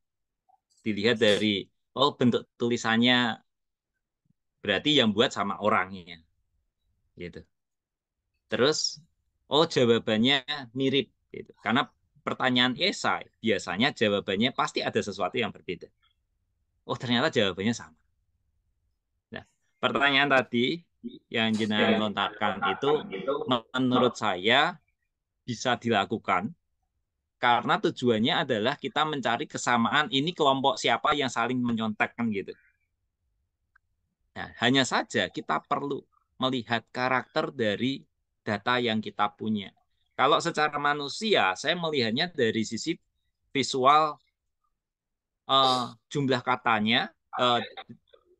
S1: Dilihat dari, oh bentuk tulisannya berarti yang buat sama orangnya. Gitu. Terus, oh jawabannya mirip. Gitu. Karena pertanyaan esai, biasanya jawabannya pasti ada sesuatu yang berbeda. Oh ternyata jawabannya sama. Nah, pertanyaan tadi yang jenengan lontarkan itu, menurut saya bisa dilakukan karena tujuannya adalah kita mencari kesamaan ini kelompok siapa yang saling menyontekkan gitu. Nah, hanya saja kita perlu melihat karakter dari data yang kita punya. Kalau secara manusia, saya melihatnya dari sisi visual, jumlah katanya,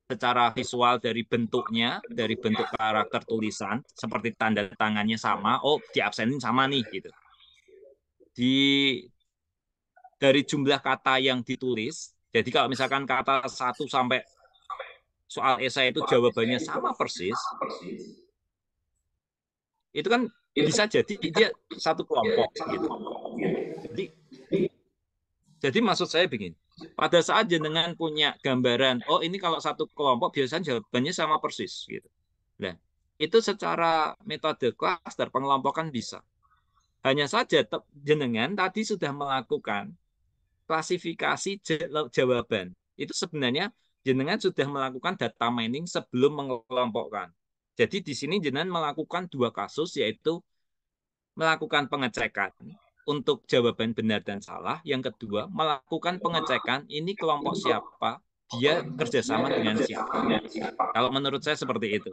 S1: secara visual dari bentuknya, dari bentuk karakter tulisan, seperti tanda tangannya sama, oh diabsenin sama nih gitu. Dari jumlah kata yang ditulis, jadi kalau misalkan kata 1 sampai soal esai itu jawabannya sama persis, itu kan bisa jadi dia satu kelompok gitu. Jadi maksud saya begini, pada saat jenengan punya gambaran, oh ini kalau satu kelompok biasanya jawabannya sama persis gitu. Nah, itu secara metode klaster pengelompokan bisa. Hanya saja jenengan tadi sudah melakukan klasifikasi jawaban. Itu sebenarnya jenengan sudah melakukan data mining sebelum mengelompokkan. Jadi di sini jenengan melakukan 2 kasus, yaitu melakukan pengecekan untuk jawaban benar dan salah. Yang kedua, melakukan pengecekan ini kelompok siapa, dia kerjasama dengan siapa. Kalau menurut saya seperti itu.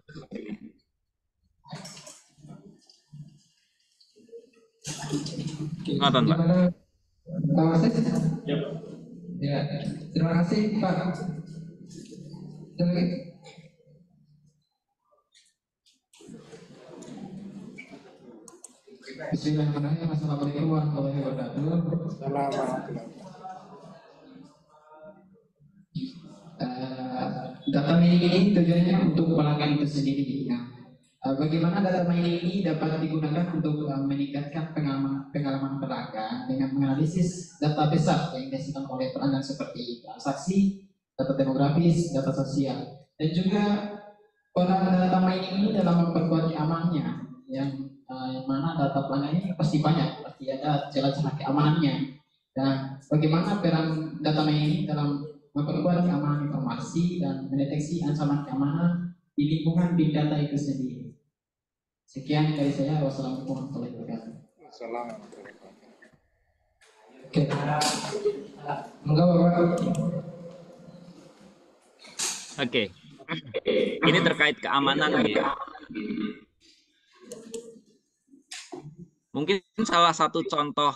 S1: Ngoten, Pak.
S2: Pak Wasis?
S5: Ya.
S2: Ya, terima kasih Pak. Bismillahirrahmanirrahim. Assalamualaikum warahmatullahi wabarakatuh. Data mining ini tujuannya untuk pelanggan itu sendiri. Nah, bagaimana data mining ini dapat digunakan untuk meningkatkan pengalaman pelanggan dengan menganalisis data besar yang dihasilkan oleh pelanggan seperti transaksi, data demografis, data sosial, dan juga peran data mining ini dalam memperkuat keamanannya, yang mana data pelanggan ini pasti banyak, pasti ada celah-celah keamanannya. Dan bagaimana peran data mining dalam memperkuat keamanan informasi dan mendeteksi ancaman keamanan di lingkungan big data itu sendiri. Sekian dari saya. Wassalamualaikum warahmatullahi wabarakatuh. Oke, enggak Bapak.
S1: Oke. Ini terkait keamanan ya. Mungkin salah satu contoh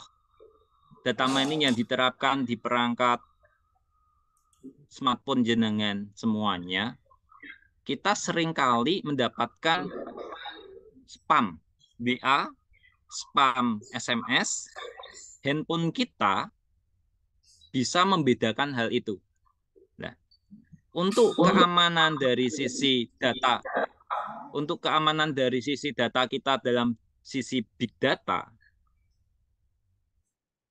S1: data mining yang diterapkan di perangkat smartphone jenengan semuanya, kita seringkali mendapatkan spam WA, spam SMS, handphone kita bisa membedakan hal itu. Nah, untuk keamanan dari sisi data, kita dalam sisi big data,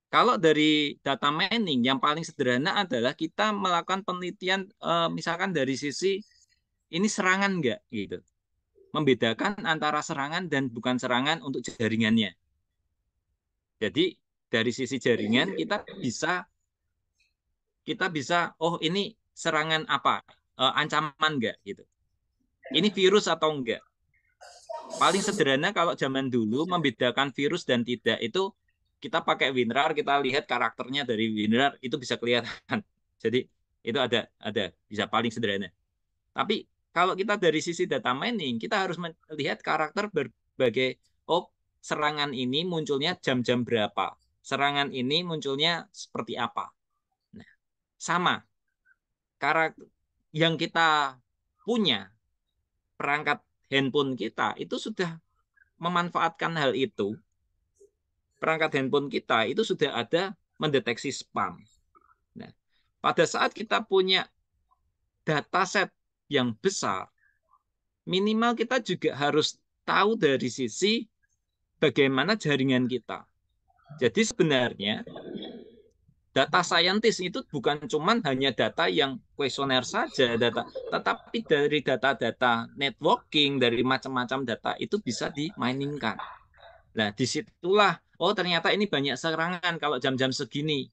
S1: kalau dari data mining yang paling sederhana adalah kita melakukan penelitian misalkan dari sisi ini serangan enggak gitu. Membedakan antara serangan dan bukan serangan untuk jaringannya. Jadi dari sisi jaringan kita bisa oh ini serangan apa? Ancaman enggak gitu. Ini virus atau enggak? Paling sederhana kalau zaman dulu membedakan virus dan tidak itu kita pakai WinRAR, kita lihat karakternya dari WinRAR itu bisa kelihatan. Jadi itu ada bisa paling sederhana. Tapi kalau kita dari sisi data mining, kita harus melihat karakter berbagai serangan ini munculnya jam-jam berapa. Serangan ini munculnya seperti apa. Nah, sama. Karakter yang kita punya perangkat handphone kita itu sudah memanfaatkan hal itu. Perangkat handphone kita itu sudah ada mendeteksi spam. Nah, pada saat kita punya dataset yang besar, minimal kita juga harus tahu dari sisi bagaimana jaringan kita. Jadi sebenarnya data scientist itu bukan cuma hanya data yang kuesioner saja, tetapi dari data-data networking, dari macam-macam data itu bisa diminingkan. Nah, disitulah, ternyata ini banyak serangan kalau jam-jam segini.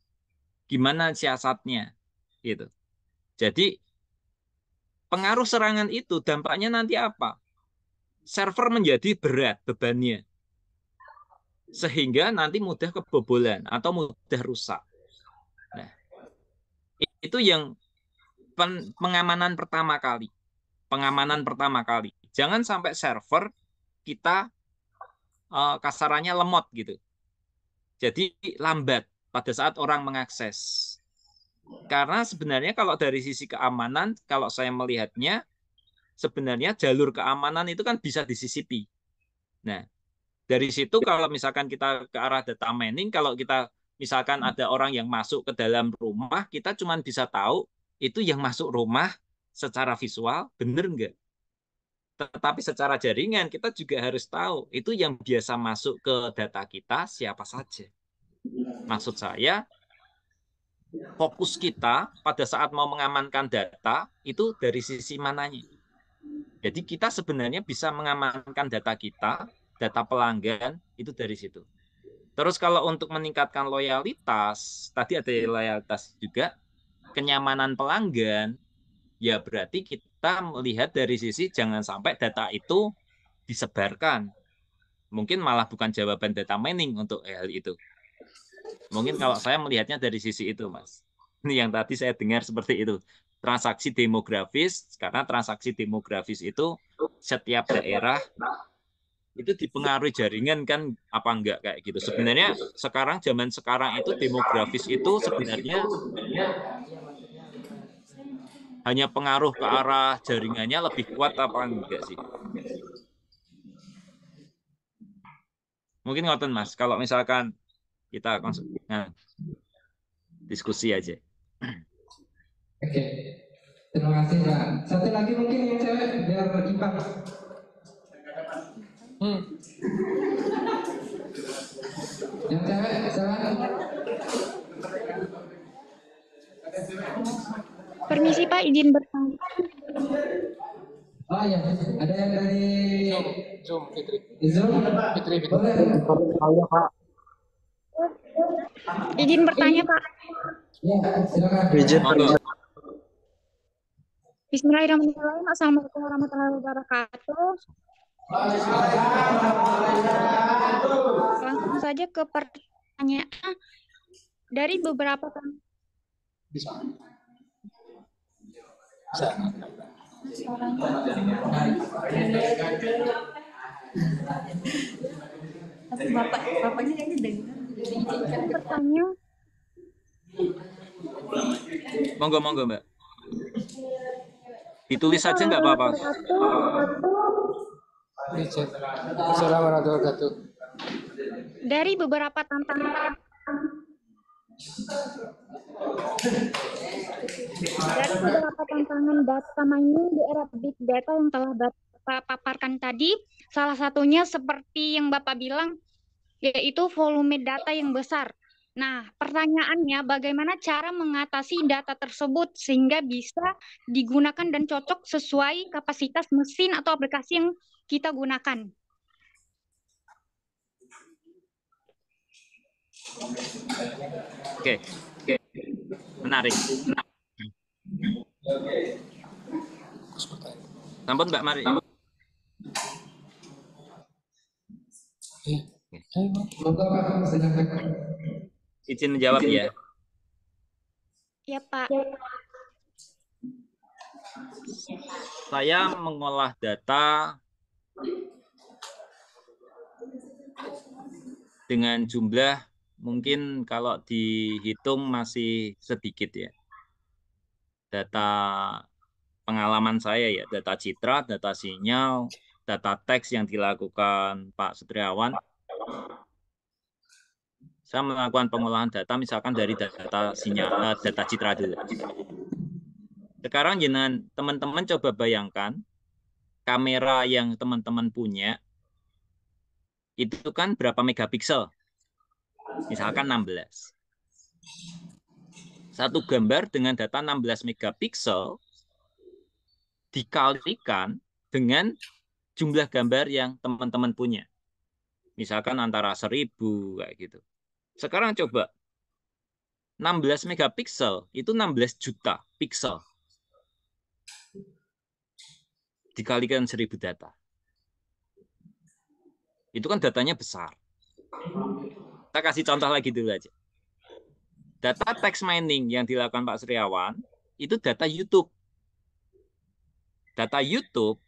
S1: Gimana siasatnya? Gitu. Jadi, pengaruh serangan itu dampaknya nanti apa? Server menjadi berat bebannya. Sehingga nanti mudah kebobolan atau mudah rusak. Nah, itu yang pengamanan pertama kali. Jangan sampai server kita kasarannya lemot gitu. Jadi lambat pada saat orang mengakses. Karena sebenarnya kalau dari sisi keamanan, kalau saya melihatnya, sebenarnya jalur keamanan itu kan bisa disisipi. Nah, dari situ kalau misalkan kita ke arah data mining, kalau kita misalkan ada orang yang masuk ke dalam rumah, kita cuma bisa tahu itu yang masuk rumah secara visual, benar enggak? Tetapi secara jaringan kita juga harus tahu itu yang biasa masuk ke data kita siapa saja. Maksud saya, fokus kita pada saat mau mengamankan data itu dari sisi mananya. Jadi kita sebenarnya bisa mengamankan data kita, data pelanggan itu dari situ. Terus kalau untuk meningkatkan loyalitas, tadi ada loyalitas juga, kenyamanan pelanggan, ya berarti kita melihat dari sisi jangan sampai data itu disebarkan. Mungkin malah bukan jawaban data mining untuk hal itu. Mungkin kalau saya melihatnya dari sisi itu, Mas. Ini yang tadi saya dengar seperti itu. Transaksi demografis, karena transaksi demografis itu setiap daerah itu dipengaruhi jaringan kan apa enggak kayak gitu. Sebenarnya zaman sekarang itu demografis itu sebenarnya hanya pengaruh ke arah jaringannya lebih kuat apa enggak sih? Mungkin ngoten Mas, kalau misalkan kita diskusi aja.
S2: Oke, terima kasih Pak. Satu lagi mungkin yang cewek biar imbang. Yang cewek, silakan.
S6: Permisi Pak, izin bertanya.
S2: Oh iya, ada yang dari
S4: Zoom, Fitri.
S2: Zoom?
S4: Fitri.
S2: Boleh.
S6: Izin bertanya Pak.
S2: Ya, silakan.
S1: Monggo.
S6: Bismillahirrahmanirrahim. Assalamualaikum warahmatullahi wabarakatuh. Langsung saja ke pertanyaan. Dari beberapa
S4: Bisa.
S7: Tapi bapaknya kayaknya dengar.
S6: bertanya,
S1: Monggo, Mbak. Ditulis saja nggak apa-apa.
S4: Assalamualaikum warahmatullahi wabarakatuh.
S6: dari beberapa tantangan data mining di era big data yang telah Bapak paparkan tadi, salah satunya seperti yang Bapak bilang, yaitu volume data yang besar. Nah, pertanyaannya bagaimana cara mengatasi data tersebut sehingga bisa digunakan dan cocok sesuai kapasitas mesin atau aplikasi yang kita gunakan.
S1: Oke. Menarik. Sampun Mbak Mari.
S2: Monggo Pak, silakan.
S1: Izin menjawab ya.
S6: Ya, Pak.
S1: Saya mengolah data dengan jumlah mungkin kalau dihitung masih sedikit ya. Data pengalaman saya ya, data citra, data sinyal, data teks yang dilakukan Pak Sutriawan. Saya melakukan pengolahan data misalkan dari data sinyal, data citra dulu. Sekarang jangan teman-teman coba bayangkan kamera yang teman-teman punya itu kan berapa megapiksel? Misalkan 16. Satu gambar dengan data 16 megapiksel dikalikan dengan jumlah gambar yang teman-teman punya. Misalkan antara 1000 kayak gitu. Sekarang coba 16 megapiksel itu 16 juta piksel. Dikalikan 1000 data. Itu kan datanya besar. Kita kasih contoh lagi dulu aja. Data text mining yang dilakukan Pak Suryawan itu data YouTube. Data YouTube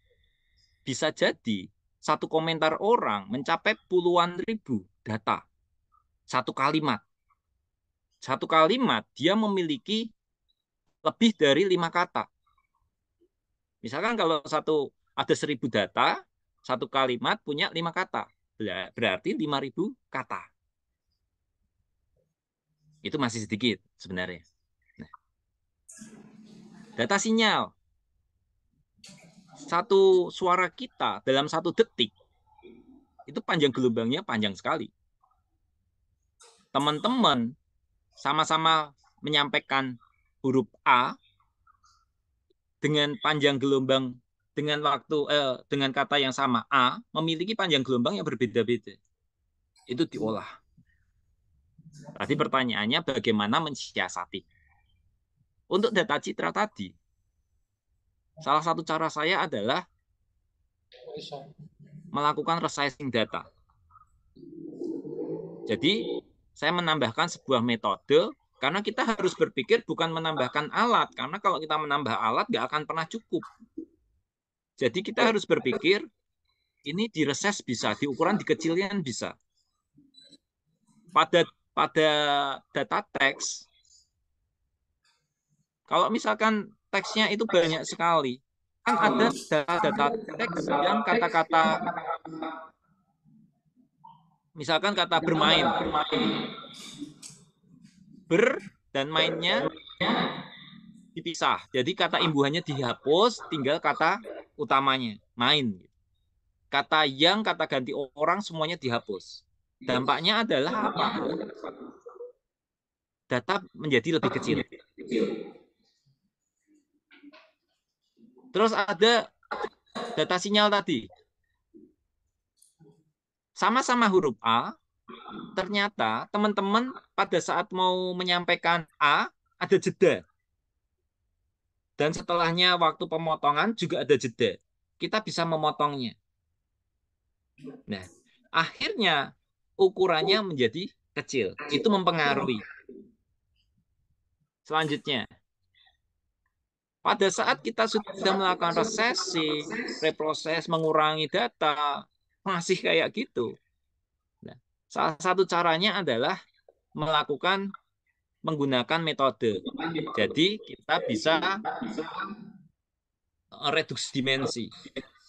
S1: bisa jadi satu komentar orang mencapai puluhan ribu data. Satu kalimat. Satu kalimat dia memiliki lebih dari 5 kata. Misalkan kalau ada 1000 data, satu kalimat punya 5 kata. Berarti 5000 kata. Itu masih sedikit sebenarnya. Nah, data sinyal. Satu suara kita dalam 1 detik, itu panjang gelombangnya panjang sekali. Teman-teman sama-sama menyampaikan huruf A dengan panjang gelombang dengan dengan kata yang sama A memiliki panjang gelombang yang berbeda-beda. Itu diolah. Tadi pertanyaannya bagaimana mensiasati. Untuk data citra tadi, salah satu cara saya adalah melakukan resizing data. Jadi, saya menambahkan sebuah metode karena kita harus berpikir bukan menambahkan alat. Karena kalau kita menambah alat, nggak akan pernah cukup. Jadi kita harus berpikir, ini diresize bisa, diukuran dikecilkan bisa. Pada data teks, kalau misalkan teksnya itu banyak sekali, kan ada data teks yang kata-kata, misalkan kata bermain. Dan mainnya dipisah. Jadi kata imbuhannya dihapus, tinggal kata utamanya, main. Kata yang, kata ganti orang, semuanya dihapus. Dampaknya adalah apa? Data menjadi lebih kecil. Terus ada data sinyal tadi. Sama-sama huruf A, ternyata teman-teman pada saat mau menyampaikan A, ada jeda. Dan setelahnya waktu pemotongan juga ada jeda. Kita bisa memotongnya. Nah, akhirnya ukurannya menjadi kecil. Itu mempengaruhi. Selanjutnya, pada saat kita sudah melakukan resesi, reproses, mengurangi data, masih kayak gitu. Nah, salah satu caranya adalah menggunakan metode. Jadi kita bisa reduksi dimensi,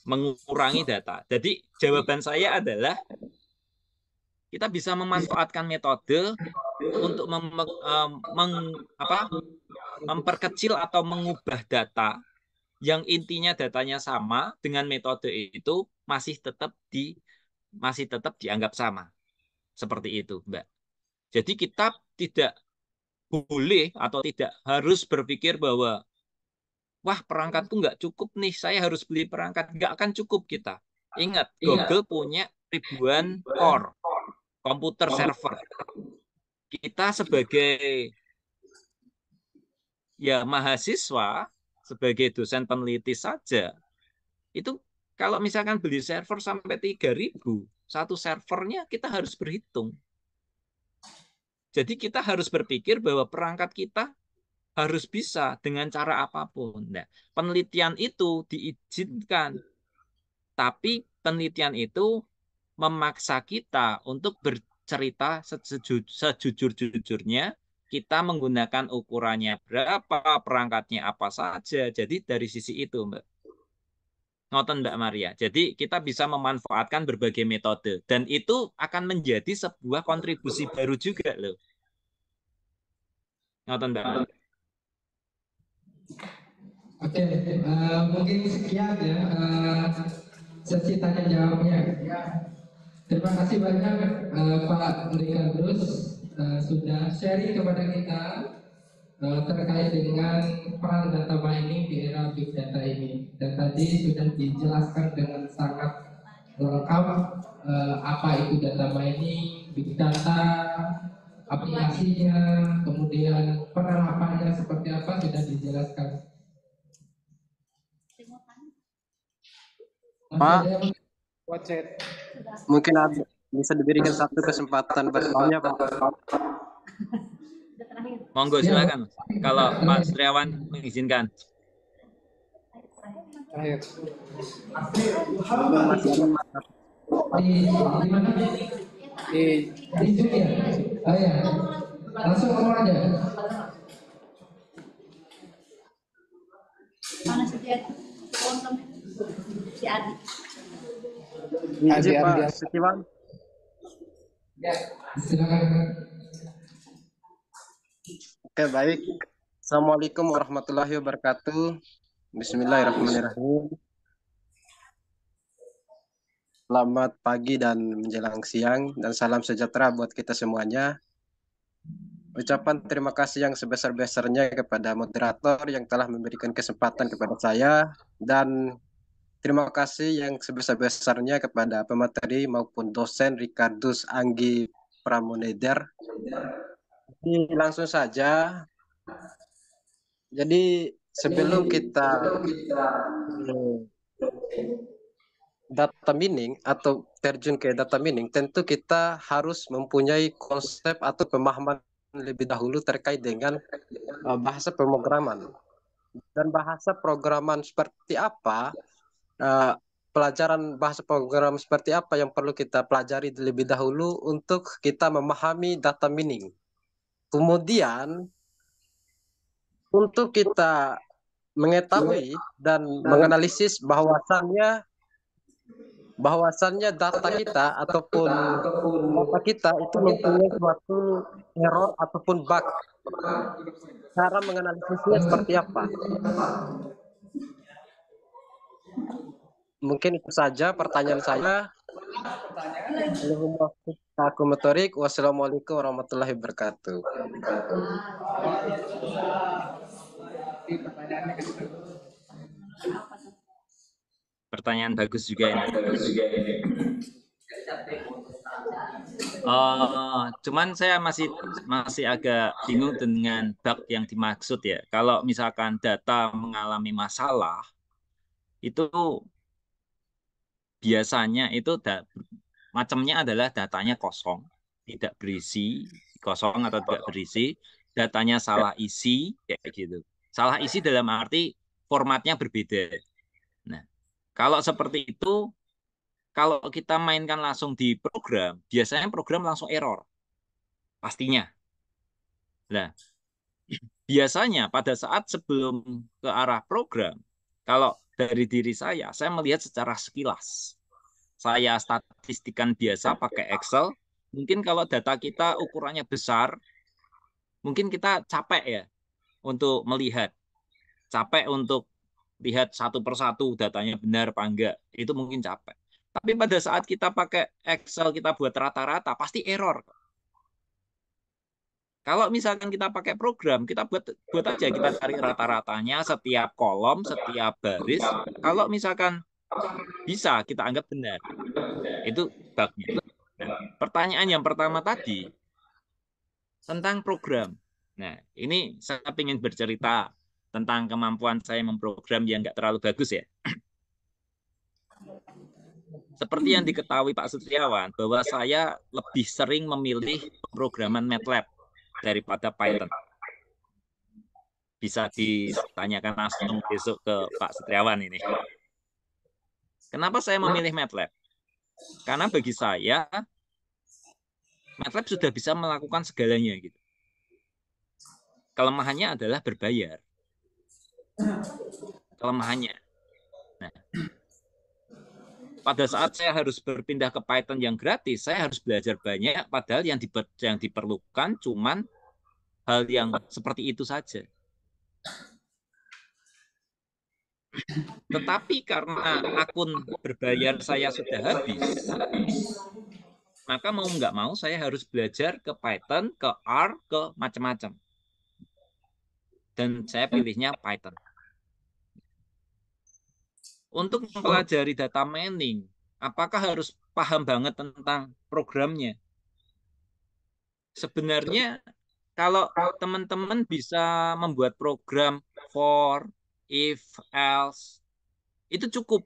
S1: mengurangi data. Jadi jawaban saya adalah kita bisa memanfaatkan metode untuk memperkecil atau mengubah data yang intinya datanya sama dengan metode itu masih tetap dianggap sama. Seperti itu, Mbak. Jadi kita tidak boleh atau tidak harus berpikir bahwa wah perangkatku nggak cukup nih, saya harus beli perangkat. Nggak akan cukup kita. Ingat, Google punya ribuan core, komputer server. Kita sebagai mahasiswa, sebagai dosen peneliti saja, itu kalau misalkan beli server sampai 3.000, satu servernya kita harus berhitung. Jadi kita harus berpikir bahwa perangkat kita harus bisa dengan cara apapun. Nah, penelitian itu diizinkan, tapi penelitian itu memaksa kita untuk bercerita sejujur-jujurnya. Kita menggunakan ukurannya berapa, perangkatnya apa saja. Jadi dari sisi itu, Mbak. Ngoten, Mbak Maria. Jadi kita bisa memanfaatkan berbagai metode. Dan itu akan menjadi sebuah kontribusi baru juga, loh. Ngoten, Mbak Maria.
S2: Oke, mungkin sekian ya sesi tanya jawabnya. Terima kasih banyak Pak Rikardus sudah sharing kepada kita terkait dengan peran data mining di era big data ini. Dan tadi sudah dijelaskan dengan sangat lengkap apa itu data mining, big data, aplikasinya, kemudian penerapannya seperti apa sudah dijelaskan.
S8: Pak, mungkin bisa diberikan satu kesempatan bertanya, Pak.
S1: Monggo silakan. Kalau Pak Setiawan mengizinkan.
S2: Di mana? Di Zoom ya? Oh ya, langsung ngomong aja.
S7: Mana si Jet? Si Adi.
S8: Izin Pak Setiawan.
S2: Ya, silakan.
S8: Oke, baik. Assalamualaikum warahmatullahi wabarakatuh. Bismillahirrahmanirrahim. Selamat pagi dan menjelang siang, dan salam sejahtera buat kita semuanya. Ucapan terima kasih yang sebesar-besarnya kepada moderator yang telah memberikan kesempatan kepada saya, dan terima kasih yang sebesar-besarnya kepada pemateri maupun dosen Rikardus Anggi Pramoneder. Jadi langsung saja. Jadi sebelum kita data mining atau terjun ke data mining, tentu kita harus mempunyai konsep atau pemahaman lebih dahulu terkait dengan bahasa pemrograman. Dan bahasa programan seperti apa, pelajaran bahasa program seperti apa yang perlu kita pelajari terlebih dahulu untuk kita memahami data mining. Kemudian untuk kita mengetahui dan menganalisis bahwasannya data kita ataupun data kita itu mempunyai suatu error ataupun bug. Cara menganalisisnya seperti apa? Mungkin itu saja pertanyaan saya. Wassalamualaikum warahmatullahi wabarakatuh.
S1: Pertanyaan bagus juga ini. Cuman saya masih agak bingung dengan bug yang dimaksud ya. Kalau misalkan data mengalami masalah, itu biasanya itu macamnya adalah datanya kosong, tidak berisi, kosong atau tidak berisi, datanya salah isi, kayak gitu. Salah isi dalam arti formatnya berbeda. Nah, kalau seperti itu, kalau kita mainkan langsung di program, biasanya program langsung error, pastinya. Nah, biasanya pada saat sebelum ke arah program, kalau dari diri saya melihat secara sekilas. Saya statistikan biasa pakai Excel. Mungkin kalau data kita ukurannya besar, mungkin kita capek ya untuk melihat. Capek untuk lihat satu persatu datanya benar apa enggak. Itu mungkin capek. Tapi pada saat kita pakai Excel, kita buat rata-rata, pasti error. Kalau misalkan kita pakai program, kita buat aja, kita cari rata-ratanya setiap kolom, setiap baris. Kalau misalkan bisa, kita anggap benar. Itu bugnya. Nah, pertanyaan yang pertama tadi tentang program. Nah, ini saya ingin bercerita tentang kemampuan saya memprogram yang nggak terlalu bagus ya. Seperti yang diketahui Pak Sutriawan, bahwa saya lebih sering memilih pemrograman MATLAB daripada Python. Bisa ditanyakan langsung besok ke Pak Sutriawan ini. Kenapa saya memilih MATLAB? Karena bagi saya, MATLAB sudah bisa melakukan segalanya gitu. Kelemahannya adalah berbayar. Kelemahannya. Nah, pada saat saya harus berpindah ke Python yang gratis, saya harus belajar banyak, padahal yang diperlukan cuman hal yang seperti itu saja. Tetapi karena akun berbayar saya sudah habis, maka mau nggak mau saya harus belajar ke Python, ke R, ke macam-macam. Dan saya pilihnya Python. Untuk mempelajari data mining, apakah harus paham banget tentang programnya? Sebenarnya kalau teman-teman bisa membuat program for, if, else, itu cukup.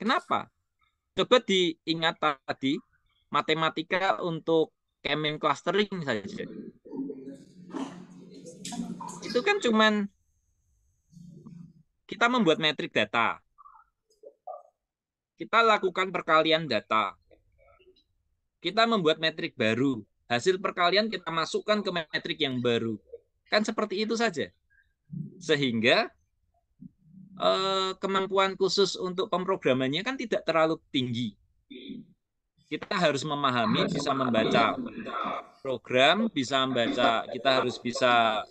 S1: Kenapa? Coba diingat tadi, matematika untuk K-mean clustering saja. Itu kan cuman kita membuat metrik data. Kita lakukan perkalian data. Kita membuat metrik baru. Hasil perkalian kita masukkan ke metrik yang baru. Kan seperti itu saja. Sehingga kemampuan khusus untuk pemrogramannya kan tidak terlalu tinggi. Kita harus memahami, bisa membaca program, bisa membaca, kita harus bisa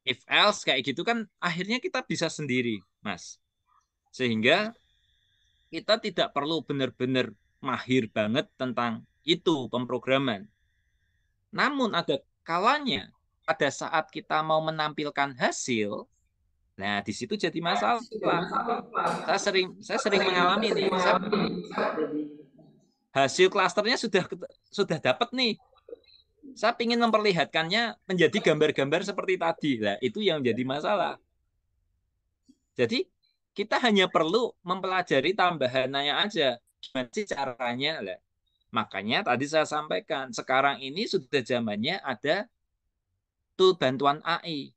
S1: if else kayak gitu kan akhirnya kita bisa sendiri, Mas. Sehingga kita tidak perlu benar-benar mahir banget tentang itu pemrograman. Namun ada kalanya pada saat kita mau menampilkan hasil, nah di situ jadi masalah. Saya sering mengalami nih. Hasil klasternya sudah dapat nih. Saya ingin memperlihatkannya menjadi gambar-gambar seperti tadi. Nah, itu yang menjadi masalah. Jadi kita hanya perlu mempelajari tambahannya aja. Gimana sih caranya? Lah. Makanya tadi saya sampaikan, sekarang ini sudah zamannya ada tool bantuan AI.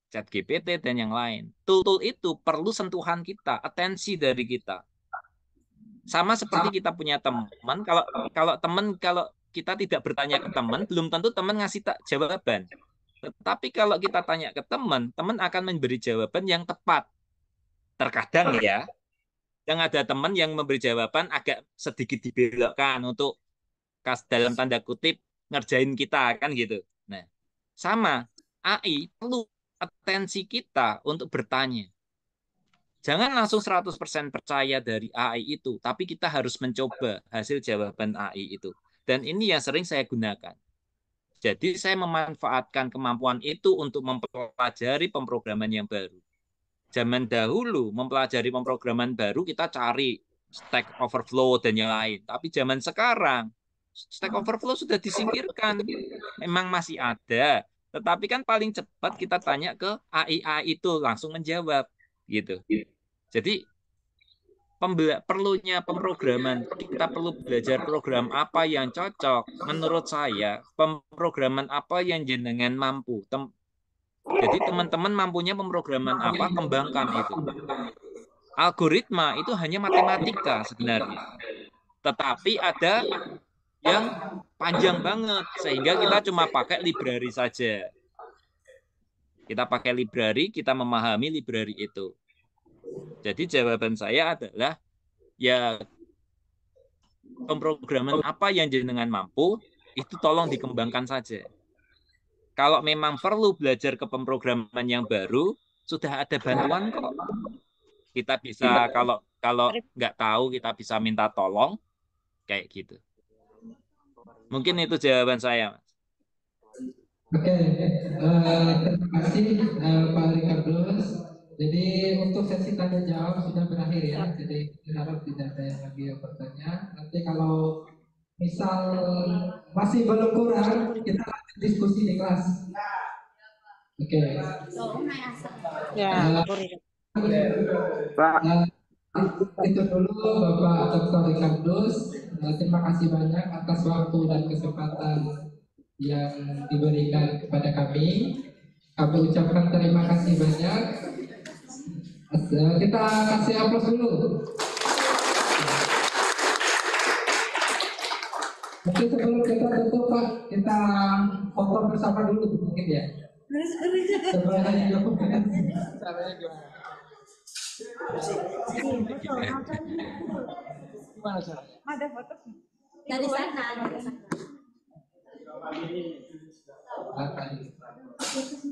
S1: ChatGPT dan yang lain. Tool-tool itu perlu sentuhan kita, atensi dari kita. Sama seperti kita punya teman, kalau kita tidak bertanya ke teman, belum tentu teman ngasih jawaban. Tetapi kalau kita tanya ke teman, teman akan memberi jawaban yang tepat. Terkadang ya, yang ada teman yang memberi jawaban agak sedikit dibelokkan untuk dalam tanda kutip ngerjain kita kan gitu. Nah, sama AI perlu atensi kita untuk bertanya. Jangan langsung 100% percaya dari AI itu, tapi kita harus mencoba hasil jawaban AI itu. Dan ini yang sering saya gunakan. Jadi saya memanfaatkan kemampuan itu untuk mempelajari pemrograman yang baru. Zaman dahulu mempelajari pemrograman baru kita cari Stack Overflow dan yang lain. Tapi zaman sekarang Stack Overflow sudah disingkirkan. Memang masih ada, tetapi kan paling cepat kita tanya ke AI itu langsung menjawab gitu. Jadi perlunya pemrograman, kita perlu belajar program apa yang cocok. Menurut saya, pemrograman apa yang jenengan mampu. Jadi teman-teman mampunya pemrograman apa, kembangkan itu. Algoritma itu hanya matematika sebenarnya. Tetapi ada yang panjang banget, sehingga kita cuma pakai library saja. Kita pakai library, kita memahami library itu. Jadi jawaban saya adalah, ya pemrograman apa yang jenengan mampu, itu tolong dikembangkan saja. Kalau memang perlu belajar ke pemrograman yang baru, sudah ada bantuan kok. Kita bisa, kalau nggak tahu, kita bisa minta tolong, kayak gitu. Mungkin itu jawaban saya, Mas.
S2: Oke, terima kasih Pak Rikardus. Jadi untuk sesi tanya jawab sudah berakhir ya. Jadi harap tidak ada yang lagi yang bertanya. Nanti kalau misal masih belum kurang, kita lanjut diskusi di kelas. Oke.
S6: Ya,
S8: Pak.
S2: Itu dulu Bapak Dr. Rikardus. Terima kasih banyak atas waktu dan kesempatan yang diberikan kepada kami. Kami ucapkan terima kasih banyak. Kita kasih aplaus dulu. Mungkin sebelum kita tutup Pak, kita foto bersama dulu mungkin ya. Sebenarnya
S4: Caranya gimana? Gimana caranya?
S7: Ada foto dari sana.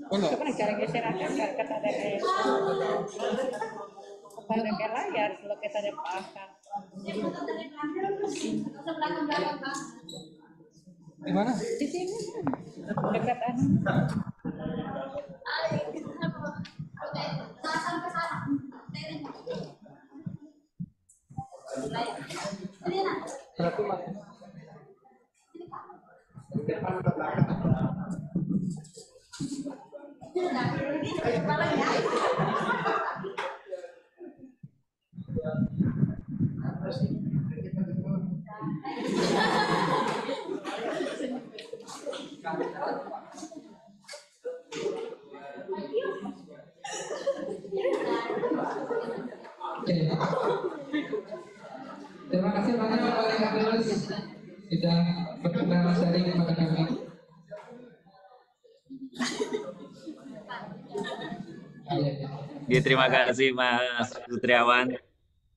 S4: Benar.
S9: Cara geser aja kata dari kepada ke layar kalau kita ada pasang.
S4: Di mana?
S9: Di sini dekat anu.
S4: Berarti mas.
S2: Oke. Terima kasih banyak Pak Rikardus sudah berkenan sharing kepada kami.
S1: Ya, terima kasih Mas Putriawan.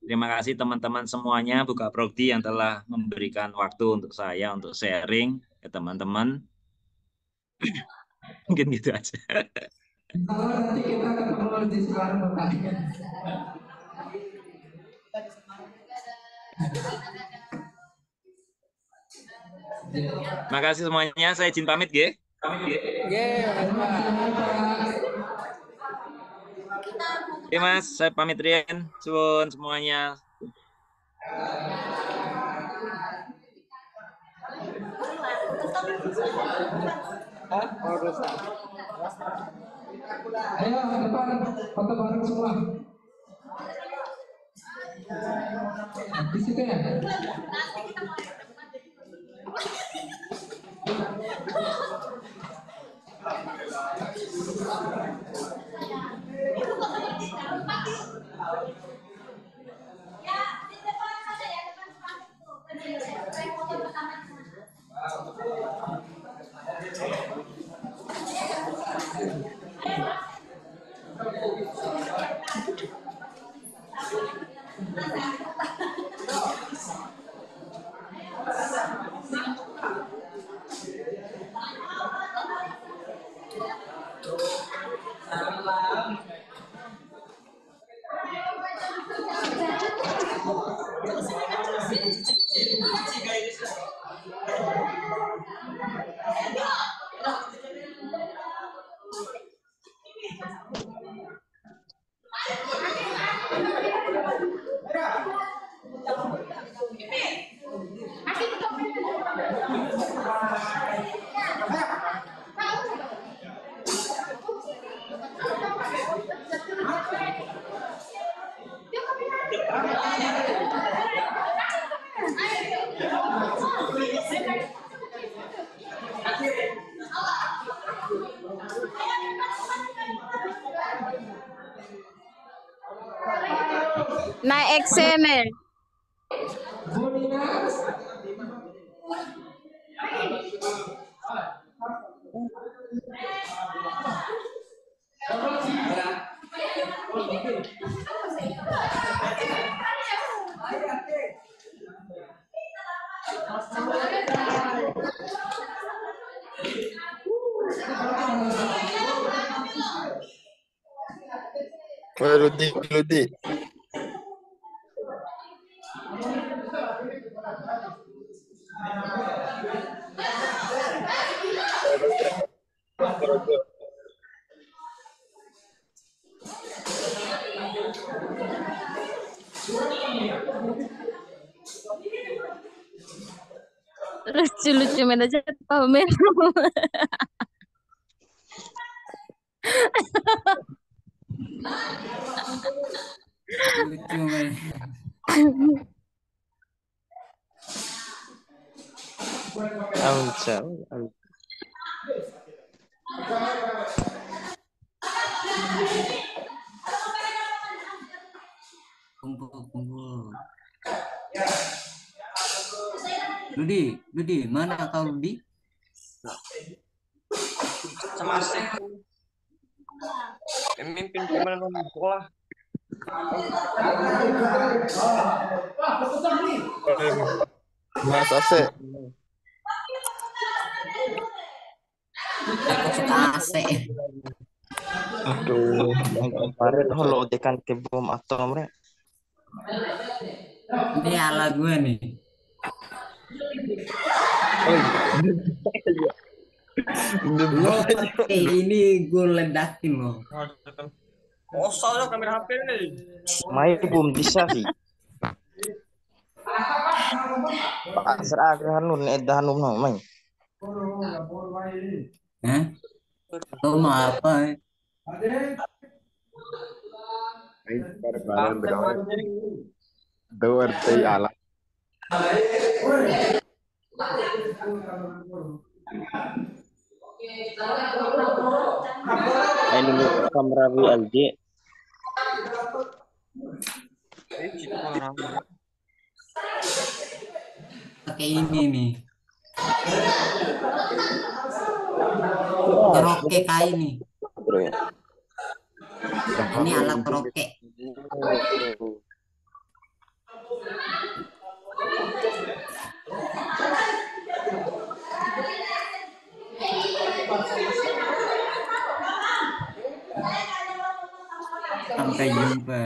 S1: Terima kasih teman-teman semuanya Buka Prodi yang telah memberikan waktu untuk saya untuk sharing ke teman-teman. Mungkin gitu aja.
S2: Kalau nanti kita ketemu di sekolah Bapak.
S1: Makasih semuanya. Saya izin pamit, G. Oke, Mas. Saya pamit, Rian. Suwun semuanya.
S2: Ayo depan foto bareng semua. Di situ ya.
S10: eksene.
S2: Bu Nina.
S11: Rudi, Rudi.
S10: Lucu-lucu main aja pamer.
S12: Lucu men.
S11: Amca.
S12: Kumpul. Ludi, mana kau Ludi?
S11: Sama Asep. Pemimpin pemilihan sekolah. Mas Asep.
S12: Asik.
S11: Aduh, kemarin lo tekan ke bom atom rek.
S12: Ini ala gue nih. Lo pakai ini gue ledakin lo.
S11: Kosong kamera HP ini. Main bom bisa sih. Pak serah nun edan nun main.
S12: Lo mau apa?
S11: Bareng berdoa. Doa ala. Ini kamera VLG.
S12: Pakai ini nih. Karaoke kayak ini. Ini alat karaoke. Sampai jumpa.